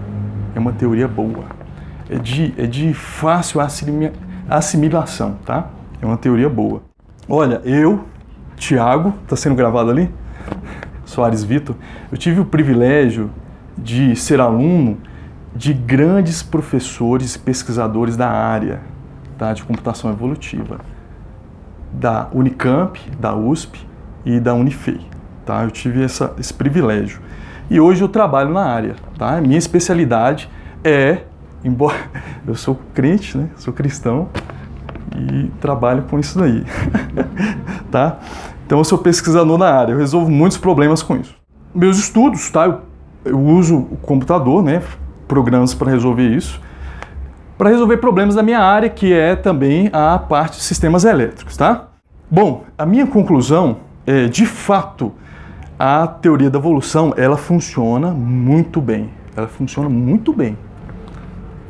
é de fácil assimilação, tá? É uma teoria boa. Olha, Tiago, está sendo gravado ali? Soares Vitor, eu tive o privilégio de ser aluno de grandes professores e pesquisadores da área, tá, de computação evolutiva, da Unicamp, da USP e da Unifei, tá? Eu tive esse privilégio. E hoje eu trabalho na área, tá? Minha especialidade embora eu sou crente, né? Sou cristão e trabalho com isso daí, tá? Então eu sou pesquisador na área, eu resolvo muitos problemas com isso. Meus estudos, tá? Eu uso o computador, né? Programas para resolver isso, para resolver problemas da minha área, que é também a parte de sistemas elétricos, tá? Bom, a minha conclusão é, de fato, a teoria da evolução, ela funciona muito bem. Ela funciona muito bem.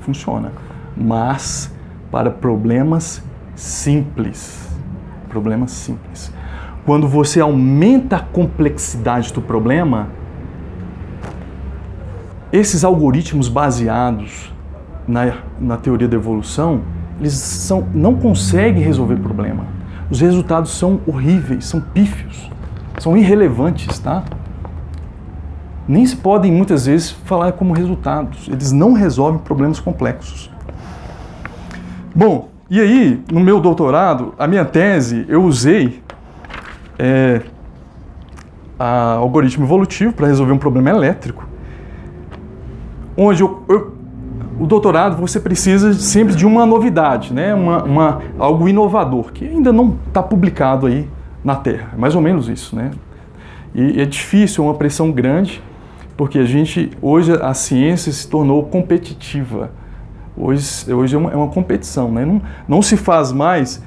Funciona. Mas para problemas simples. Problemas simples. Quando você aumenta a complexidade do problema, esses algoritmos baseados na teoria da evolução, eles não conseguem resolver o problema. Os resultados são horríveis, são pífios, são irrelevantes, tá? Nem se podem, muitas vezes, falar como resultados. Eles não resolvem problemas complexos. Bom, e aí, no meu doutorado, a minha tese, eu usei algoritmo evolutivo para resolver um problema elétrico, onde o doutorado você precisa sempre de uma novidade, né? Algo inovador, que ainda não está publicado aí na Terra. É mais ou menos isso, né? E é difícil, é uma pressão grande, porque hoje a ciência se tornou competitiva. Hoje é uma competição, né? Não se faz mais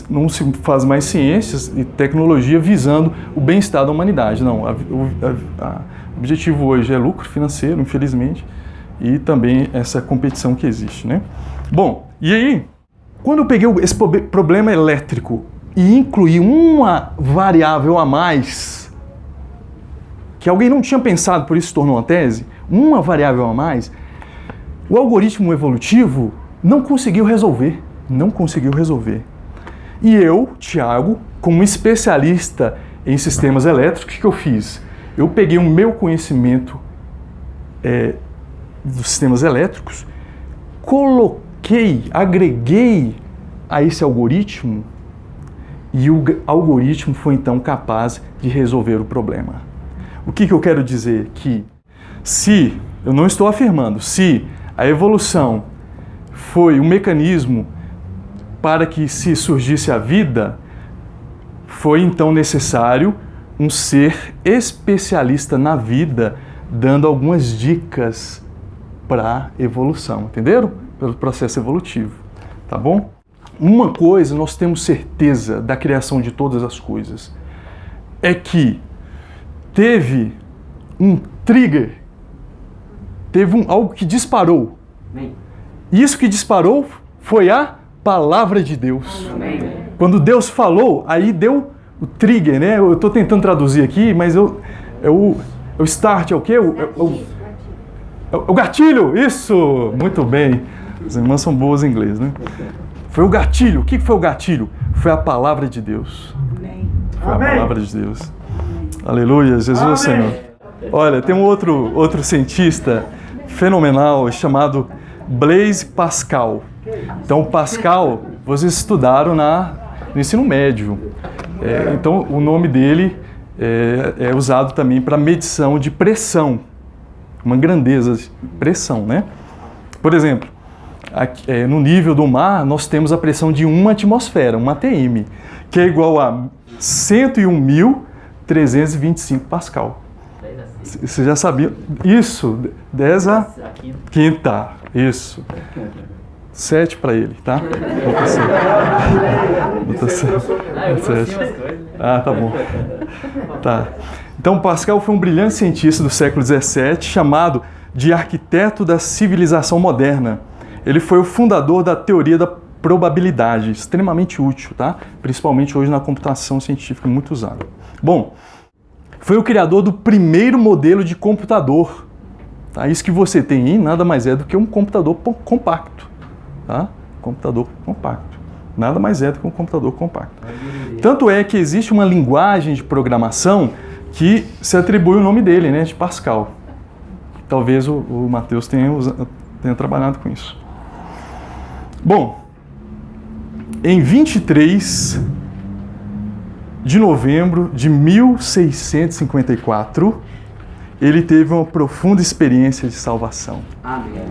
não se faz mais ciências e tecnologia visando o bem-estar da humanidade. Não, o objetivo hoje é lucro financeiro, infelizmente, e também essa competição que existe, né? Bom, e aí, quando eu peguei esse problema elétrico e incluí uma variável a mais, que alguém não tinha pensado, por isso se tornou uma tese, uma variável a mais, o algoritmo evolutivo não conseguiu resolver. E eu, Tiago, como especialista em sistemas elétricos, o que eu fiz? Eu peguei o meu conhecimento dos sistemas elétricos, agreguei a esse algoritmo, e o algoritmo foi então capaz de resolver o problema. O que eu quero dizer? Que eu não estou afirmando, se a evolução foi um mecanismo para que se surgisse a vida, foi então necessário um ser especialista na vida, dando algumas dicas para a evolução, entenderam? Pelo processo evolutivo, tá bom? Uma coisa nós temos certeza da criação de todas as coisas, é que teve um trigger, algo que disparou. E isso que disparou foi a palavra de Deus. Amém. Quando Deus falou, aí deu o trigger, né? Eu estou tentando traduzir aqui, mas o start é o quê? O gatilho, isso! Muito bem. As irmãs são boas em inglês, né? Foi o gatilho. O que foi o gatilho? Foi a palavra de Deus. Amém. Foi a palavra de Deus. Aleluia, Jesus é o Senhor. Olha, tem um outro cientista fenomenal chamado Blaise Pascal. Então, Pascal, vocês estudaram no ensino médio. Então, o nome dele é usado também para medição de pressão. Uma grandeza de pressão, né? Por exemplo, aqui, no nível do mar, nós temos a pressão de 1 atmosfera, 1 atm, que é igual a 101.325 Pascal. Você já sabia? Isso, 10 a quinta. Isso. 7 para ele, tá? Bota 7. Ah, tá bom. Tá. Então, Pascal foi um brilhante cientista do século XVII, chamado de arquiteto da civilização moderna. Ele foi o fundador da teoria da probabilidade, extremamente útil, tá? Principalmente hoje na computação científica, muito usado. Bom, foi o criador do primeiro modelo de computador. Tá? Isso que você tem aí nada mais é do que um computador compacto. Tá? Computador compacto. Nada mais é do que um computador compacto. Tanto é que existe uma linguagem de programação que se atribui o nome dele, né, de Pascal. Talvez o Mateus tenha trabalhado com isso. Bom, em 23 de novembro de 1654, ele teve uma profunda experiência de salvação. Amém.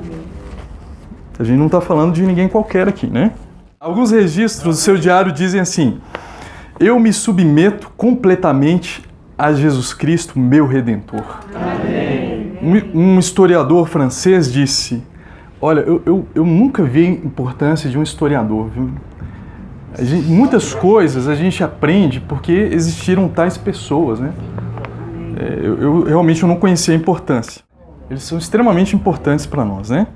A gente não está falando de ninguém qualquer aqui, né? Alguns registros do seu diário dizem assim: eu me submeto completamente a Jesus Cristo, meu Redentor. Amém. Um historiador francês disse: olha, eu nunca vi a importância de um historiador, viu? Muitas coisas a gente aprende porque existiram tais pessoas, né? Eu realmente não conhecia a importância. Eles são extremamente importantes para nós, né?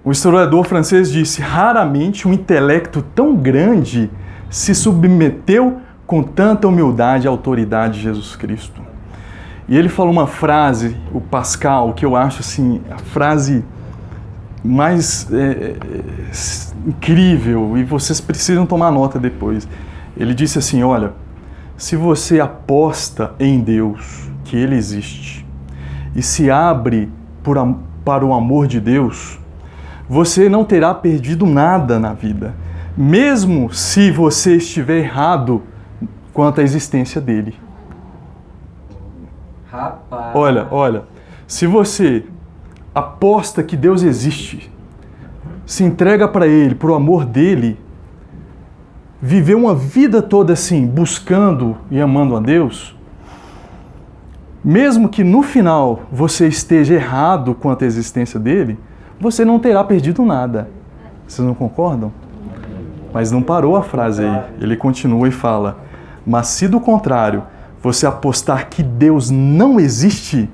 O historiador francês disse: raramente um intelecto tão grande se submeteu com tanta humildade à autoridade de Jesus Cristo. E ele falou uma frase, o Pascal, que eu acho assim, a frase mais incrível, e vocês precisam tomar nota depois. Ele disse assim: olha, se você aposta em Deus, que Ele existe, e se abre para o amor de Deus, você não terá perdido nada na vida, mesmo se você estiver errado quanto à existência dele. Rapaz. Olha, se você aposta que Deus existe, se entrega para Ele, para o amor dele, viver uma vida toda assim, buscando e amando a Deus, mesmo que no final você esteja errado quanto à existência dele, você não terá perdido nada. Vocês não concordam? Mas não parou a frase aí. Ele continua e fala: mas se do contrário você apostar que Deus não existe,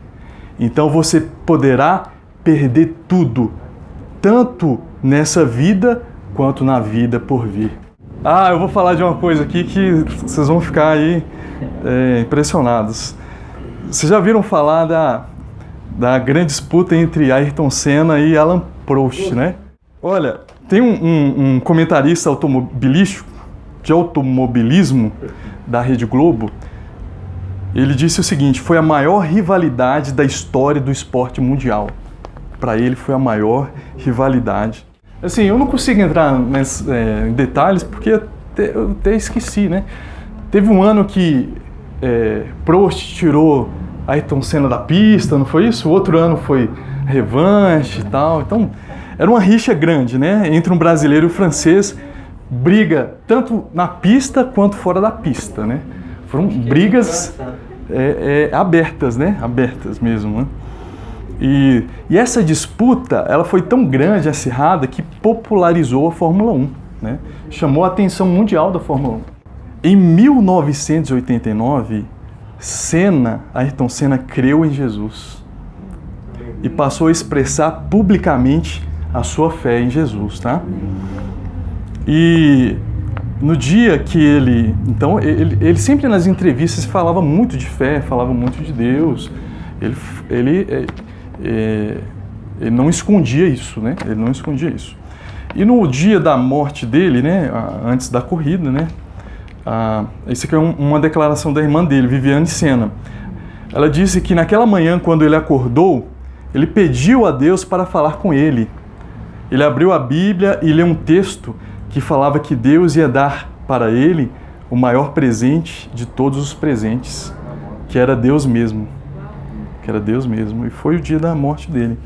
então você poderá perder tudo, tanto nessa vida quanto na vida por vir. Eu vou falar de uma coisa aqui que vocês vão ficar aí impressionados. Vocês já viram falar da grande disputa entre Ayrton Senna e Alan Prost, né? Olha, tem um comentarista automobilístico, de automobilismo, da Rede Globo. Ele disse o seguinte: foi a maior rivalidade da história do esporte mundial. Para ele foi a maior rivalidade. Assim, eu não consigo entrar em detalhes porque eu até esqueci, né? Teve um ano que Prost tirou Ayrton Senna da pista, não foi isso? O outro ano foi revanche e tal. Então, era uma rixa grande, né? Entre um brasileiro e um francês, briga tanto na pista quanto fora da pista, né? Foram brigas abertas, né? Abertas mesmo, né? E essa disputa, ela foi tão grande, acirrada, que popularizou a Fórmula 1, né? Chamou a atenção mundial da Fórmula 1. Em 1989, Ayrton Senna creu em Jesus e passou a expressar publicamente a sua fé em Jesus, tá? E no dia que ele sempre nas entrevistas falava muito de fé, falava muito de Deus. Ele não escondia isso, né? Ele não escondia isso. E no dia da morte dele, né, antes da corrida, né, isso aqui é uma declaração da irmã dele, Viviane Senna. Ela disse que naquela manhã, quando ele acordou, ele pediu a Deus para falar com ele. Ele abriu a Bíblia e leu um texto que falava que Deus ia dar para ele o maior presente de todos os presentes, que era Deus mesmo. Que era Deus mesmo. E foi o dia da morte dele.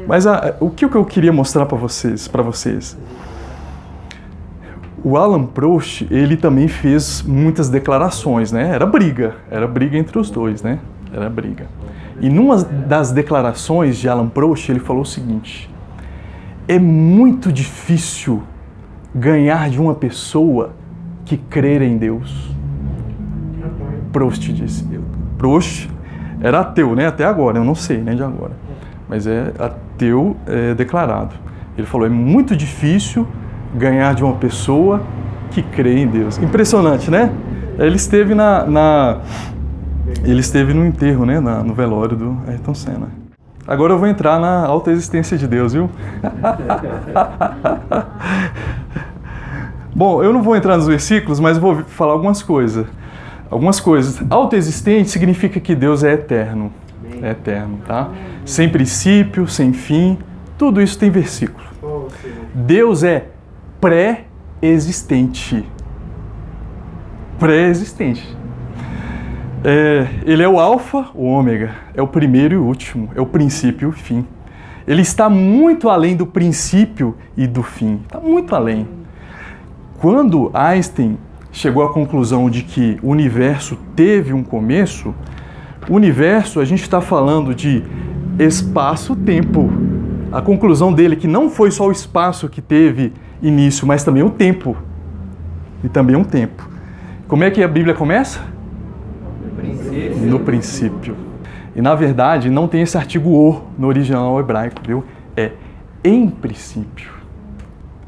Mas o que eu queria mostrar para vocês? O Alan Prost, ele também fez muitas declarações, né? Era briga entre os dois, né? Era briga. E numa das declarações de Alan Prost, ele falou o seguinte: é muito difícil ganhar de uma pessoa que crer em Deus. Prost disse. Prost era ateu, né? Até agora, eu não sei, né, de agora. Mas é ateu declarado. Ele falou: é muito difícil ganhar de uma pessoa que crê em Deus. Impressionante, né? Ele esteve ele esteve no enterro, né, no velório do Ayrton Senna. Agora eu vou entrar na autoexistência de Deus, viu? Bom, eu não vou entrar nos versículos, mas vou falar algumas coisas. Autoexistente significa que Deus é eterno. É eterno, tá? Sem princípio, sem fim, tudo isso tem versículo. Deus é pré-existente. Pré-existente. Ele é o alfa, o ômega, é o primeiro e o último, é o princípio e o fim. Ele está muito além do princípio e do fim, está muito além. Quando Einstein chegou à conclusão de que o universo teve um começo, o universo, a gente está falando de espaço-tempo. A conclusão dele é que não foi só o espaço que teve início, mas também o tempo. E também um tempo. Como é que a Bíblia começa? No princípio. E na verdade não tem esse artigo "o" no original hebraico, viu? É em princípio.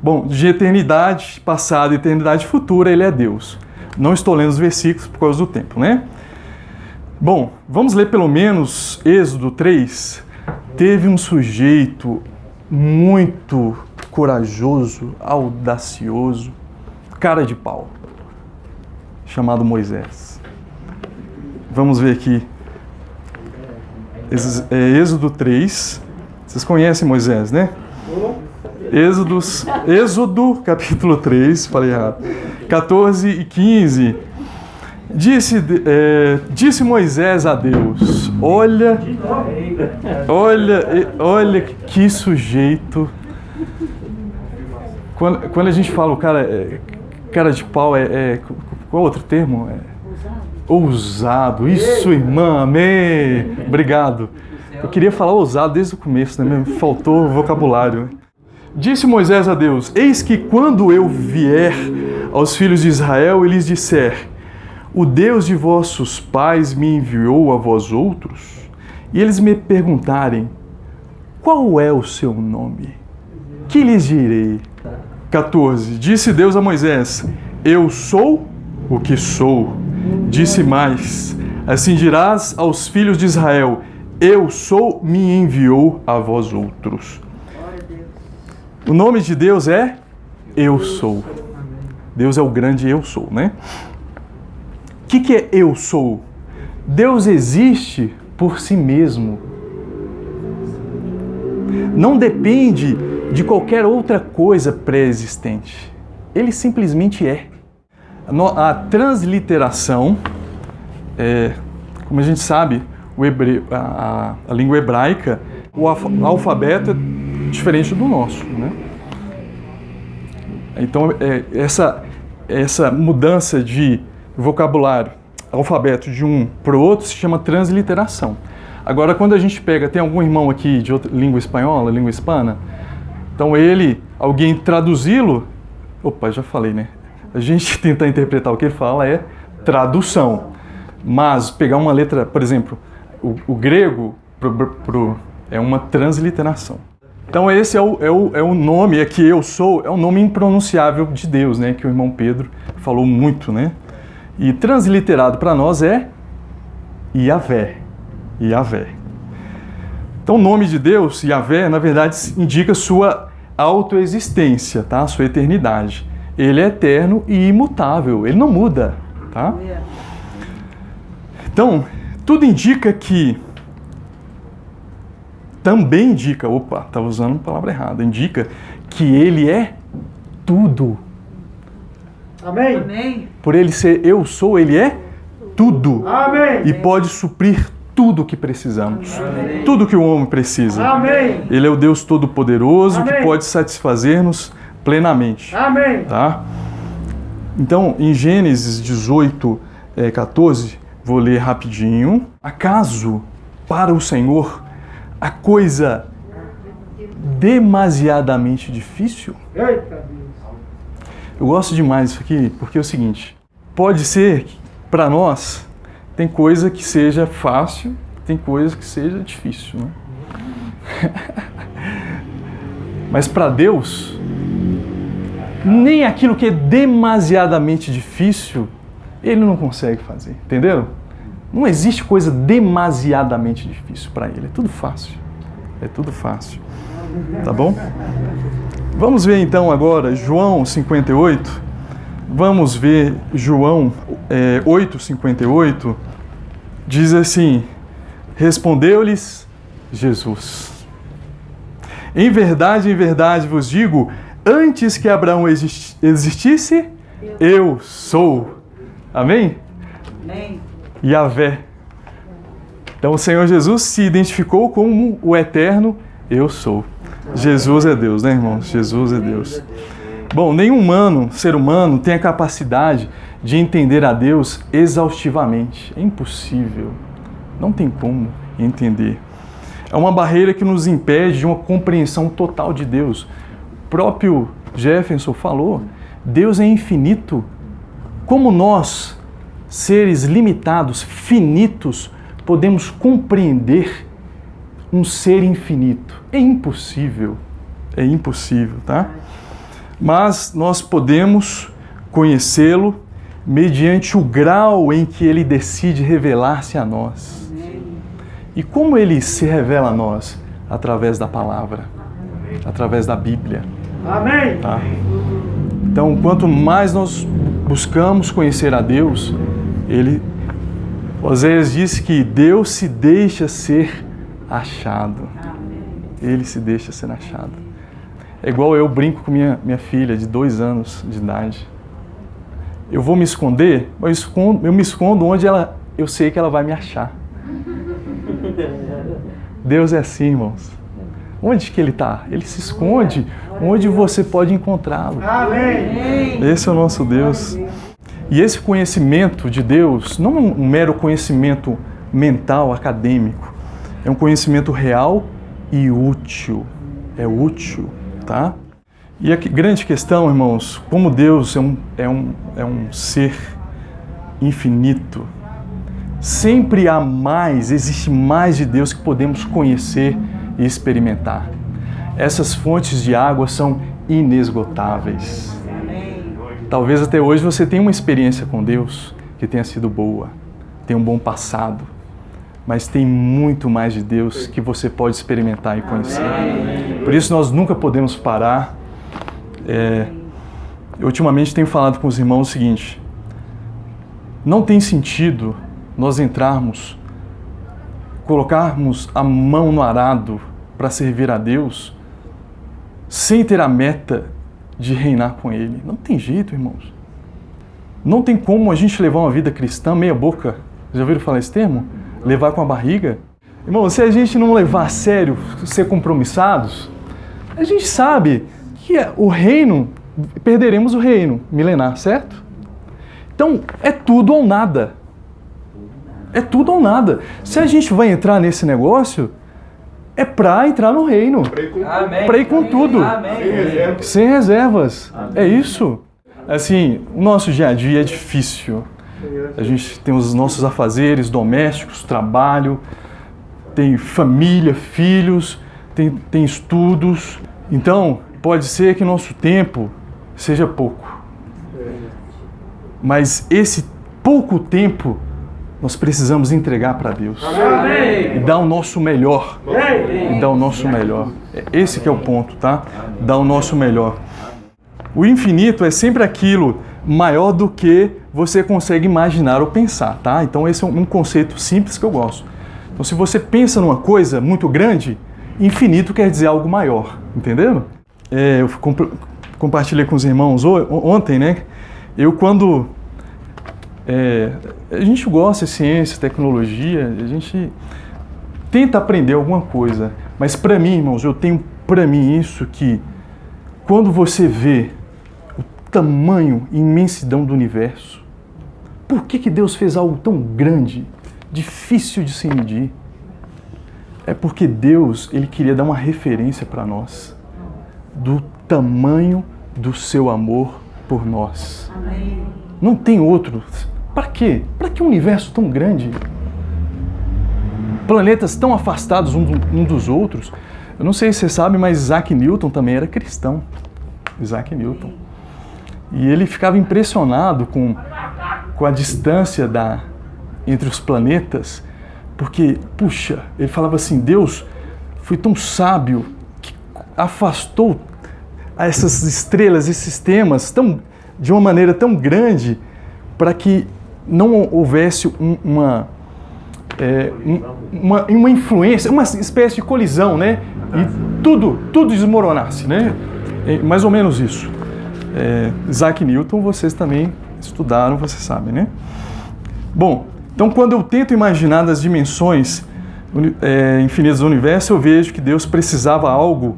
Bom, de eternidade passada e eternidade futura, ele é Deus. Não estou lendo os versículos por causa do tempo, né? Bom, vamos ler pelo menos Êxodo 3. Teve um sujeito muito corajoso, audacioso, cara de pau, chamado Moisés. Vamos ver aqui. Êxodo 3. Vocês conhecem Moisés, né? Êxodo, capítulo 3, falei errado. 14 e 15. Disse Moisés a Deus: olha que sujeito. Quando a gente fala, o cara cara de pau qual outro termo? Ousado. Isso, irmã, amém. Obrigado. Eu queria falar ousado desde o começo, né? Me faltou vocabulário. Disse Moisés a Deus: eis que quando eu vier aos filhos de Israel e lhes disser: o Deus de vossos pais me enviou a vós outros, e eles me perguntarem: qual é o seu nome? Que lhes direi? 14. Disse Deus a Moisés: eu sou o que sou. Disse mais: assim dirás aos filhos de Israel: eu sou, me enviou a vós outros. O nome de Deus é Eu Sou. Deus é o grande Eu Sou, né? O que é Eu Sou? Deus existe por si mesmo. Não depende de qualquer outra coisa pré-existente. Ele simplesmente é. A transliteração, como a gente sabe, a língua hebraica, o alfabeto é diferente do nosso, né? Então, essa mudança de vocabulário, alfabeto de um para o outro, se chama transliteração. Agora, quando a gente tem algum irmão aqui de outra língua espanhola, língua hispana, então alguém traduzi-lo, já falei, né? A gente tentar interpretar o que ele fala é tradução. Mas pegar uma letra, por exemplo, o grego é uma transliteração. Então esse é o nome, que Eu Sou, é um nome impronunciável de Deus, né? Que o irmão Pedro falou muito, né? E transliterado para nós é Yahvé. Yahvé. Então o nome de Deus, Yahvé, na verdade indica sua autoexistência, tá? Sua eternidade. Ele é eterno e imutável, ele não muda, tá? Então, tudo indica que também indica, estava usando a palavra errada, indica que ele é tudo. Amém. Amém. Por ele ser Eu Sou, ele é tudo. Amém. E pode suprir tudo o que precisamos. Amém. Tudo que o homem precisa. Amém. Ele é o Deus Todo-Poderoso que Amém. pode satisfazer-nos plenamente. Amém. Tá? Então, em Gênesis 18, 14, vou ler rapidinho. Acaso, para o Senhor, a coisa demasiadamente difícil? Eita Deus. Eu gosto demais disso aqui, porque é o seguinte, pode ser que, para nós, tem coisa que seja fácil, tem coisa que seja difícil, né? Mas para Deus, nem aquilo que é demasiadamente difícil, Ele não consegue fazer, entenderam? Não existe coisa demasiadamente difícil para Ele, é tudo fácil. É tudo fácil. Tá bom? Vamos ver então agora João 58. Vamos ver João 8:58. Diz assim: respondeu-lhes Jesus: em verdade vos digo, antes que Abraão existisse, eu sou. Amém? Amém. Yahvé. Então o Senhor Jesus se identificou como o eterno Eu Sou. Jesus é Deus, né, irmãos? Jesus é Deus. Bom, nenhum ser humano tem a capacidade de entender a Deus exaustivamente. É impossível. Não tem como entender. É uma barreira que nos impede de uma compreensão total de Deus. O próprio Jefferson falou, Deus é infinito. Como nós, seres limitados, finitos, podemos compreender um ser infinito? É impossível, tá? Mas nós podemos conhecê-lo mediante o grau em que ele decide revelar-se a nós. E como ele se revela a nós? Através da palavra, através da Bíblia. Amém. Tá? Então, quanto mais nós buscamos conhecer a Deus, Oséias disse que Deus se deixa ser achado. Ele se deixa ser achado. É igual eu brinco com minha filha de 2 anos de idade. Eu vou me esconder, eu me escondo onde eu sei que ela vai me achar. Deus é assim, irmãos. Onde que Ele está? Ele se esconde onde você pode encontrá-lo. Amém. Esse é o nosso Deus. E esse conhecimento de Deus não é um mero conhecimento mental, acadêmico. É um conhecimento real e útil. É útil, tá? E a grande questão, irmãos, como Deus é um ser infinito, sempre há mais, existe mais de Deus que podemos conhecer e experimentar. Essas fontes de água são inesgotáveis. Talvez até hoje você tenha uma experiência com Deus que tenha sido boa, tenha um bom passado, mas tem muito mais de Deus que você pode experimentar e conhecer. Por isso nós nunca podemos parar. Eu ultimamente tenho falado com os irmãos o seguinte: não tem sentido nós entrarmos, colocarmos a mão no arado para servir a Deus sem ter a meta de reinar com Ele. Não tem jeito, irmãos. Não tem como a gente levar uma vida cristã meia boca. Já ouviram falar esse termo? Levar com a barriga. Irmão, se a gente não levar a sério, ser compromissados, a gente sabe que o reino, perderemos o reino milenar, certo? Então, é tudo ou nada. É tudo ou nada. Se a gente vai entrar nesse negócio, é para entrar no reino. Para ir com tudo. Amém. Sem reservas. É isso. Assim, o nosso dia a dia é difícil. A gente tem os nossos afazeres domésticos, trabalho, tem família, filhos, tem estudos. Então, pode ser que nosso tempo seja pouco. Mas esse pouco tempo nós precisamos entregar para Deus. Amém. E dar o nosso melhor. Amém. E dar o nosso melhor. Esse que é o ponto, tá? Dar o nosso melhor. O infinito é sempre aquilo maior do que você consegue imaginar ou pensar, tá? Então esse é um conceito simples que eu gosto. Então se você pensa numa coisa muito grande, infinito quer dizer algo maior, entendeu? Eu compartilhei com os irmãos ontem, né? Quando a gente gosta de ciência, tecnologia, a gente tenta aprender alguma coisa. Mas para mim, irmãos, eu tenho para mim isso que quando você vê o tamanho e imensidão do universo, por que Deus fez algo tão grande, difícil de se medir? É porque Deus, Ele queria dar uma referência para nós do tamanho do seu amor por nós. Amém. Não tem outro. Para quê? Para que um universo tão grande? Planetas tão afastados um dos outros. Eu não sei se você sabe, mas Isaac Newton também era cristão. Isaac Newton. E ele ficava impressionado com a distância entre os planetas, porque, puxa, ele falava assim, Deus foi tão sábio que afastou essas estrelas, esses sistemas de uma maneira tão grande para que não houvesse uma influência, uma espécie de colisão, né? E tudo desmoronasse, né? Mais ou menos isso. Isaac Newton, vocês também estudaram, vocês sabem, né? Bom, então quando eu tento imaginar das dimensões infinitas do universo, eu vejo que Deus precisava algo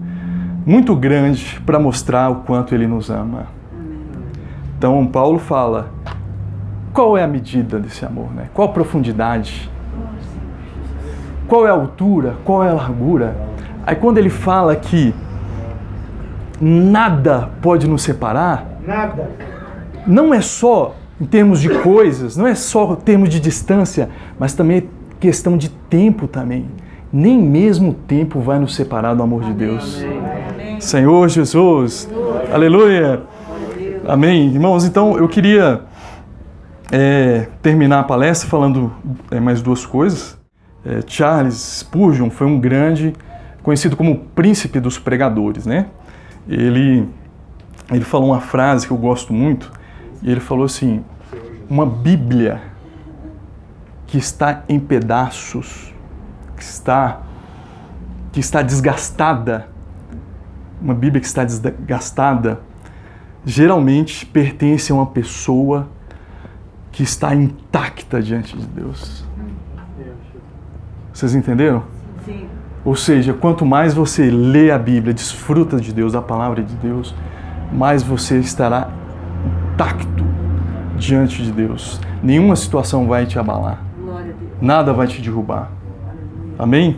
muito grande para mostrar o quanto Ele nos ama. Então Paulo fala, qual é a medida desse amor, né? Qual a profundidade? Qual é a altura? Qual é a largura? Aí quando ele fala que nada pode nos separar, Nada. não é só em termos de coisas, não é só em termos de distância, mas também é questão de tempo também. Nem mesmo o tempo vai nos separar do amor de Deus. Amém. Senhor Jesus, aleluia, amém. Irmãos, então eu queria terminar a palestra falando mais duas coisas. Charles Spurgeon foi um grande, conhecido como o príncipe dos pregadores, né? Ele falou uma frase que eu gosto muito, e ele falou assim, uma Bíblia que está em pedaços, que está desgastada, uma Bíblia que está desgastada, geralmente pertence a uma pessoa que está intacta diante de Deus. Vocês entenderam? Sim. Ou seja, quanto mais você lê a Bíblia, desfruta de Deus, da palavra de Deus, mais você estará intacto diante de Deus. Nenhuma situação vai te abalar. Nada vai te derrubar. Amém?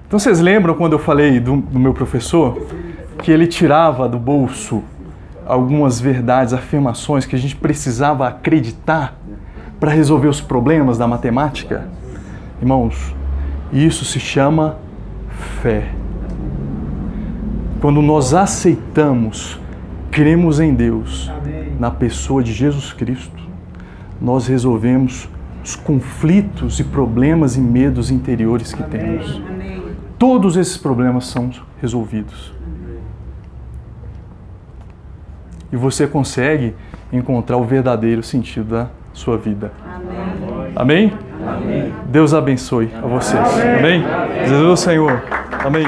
Então vocês lembram quando eu falei do meu professor, que ele tirava do bolso algumas verdades, afirmações que a gente precisava acreditar para resolver os problemas da matemática? Irmãos, isso se chama fé. Quando nós aceitamos, cremos em Deus, na pessoa de Jesus Cristo, nós resolvemos os conflitos e problemas e medos interiores que temos. Todos esses problemas são resolvidos. E você consegue encontrar o verdadeiro sentido da sua vida. Amém? Amém? Deus abençoe a vocês. Amém? Jesus é o Senhor. Amém?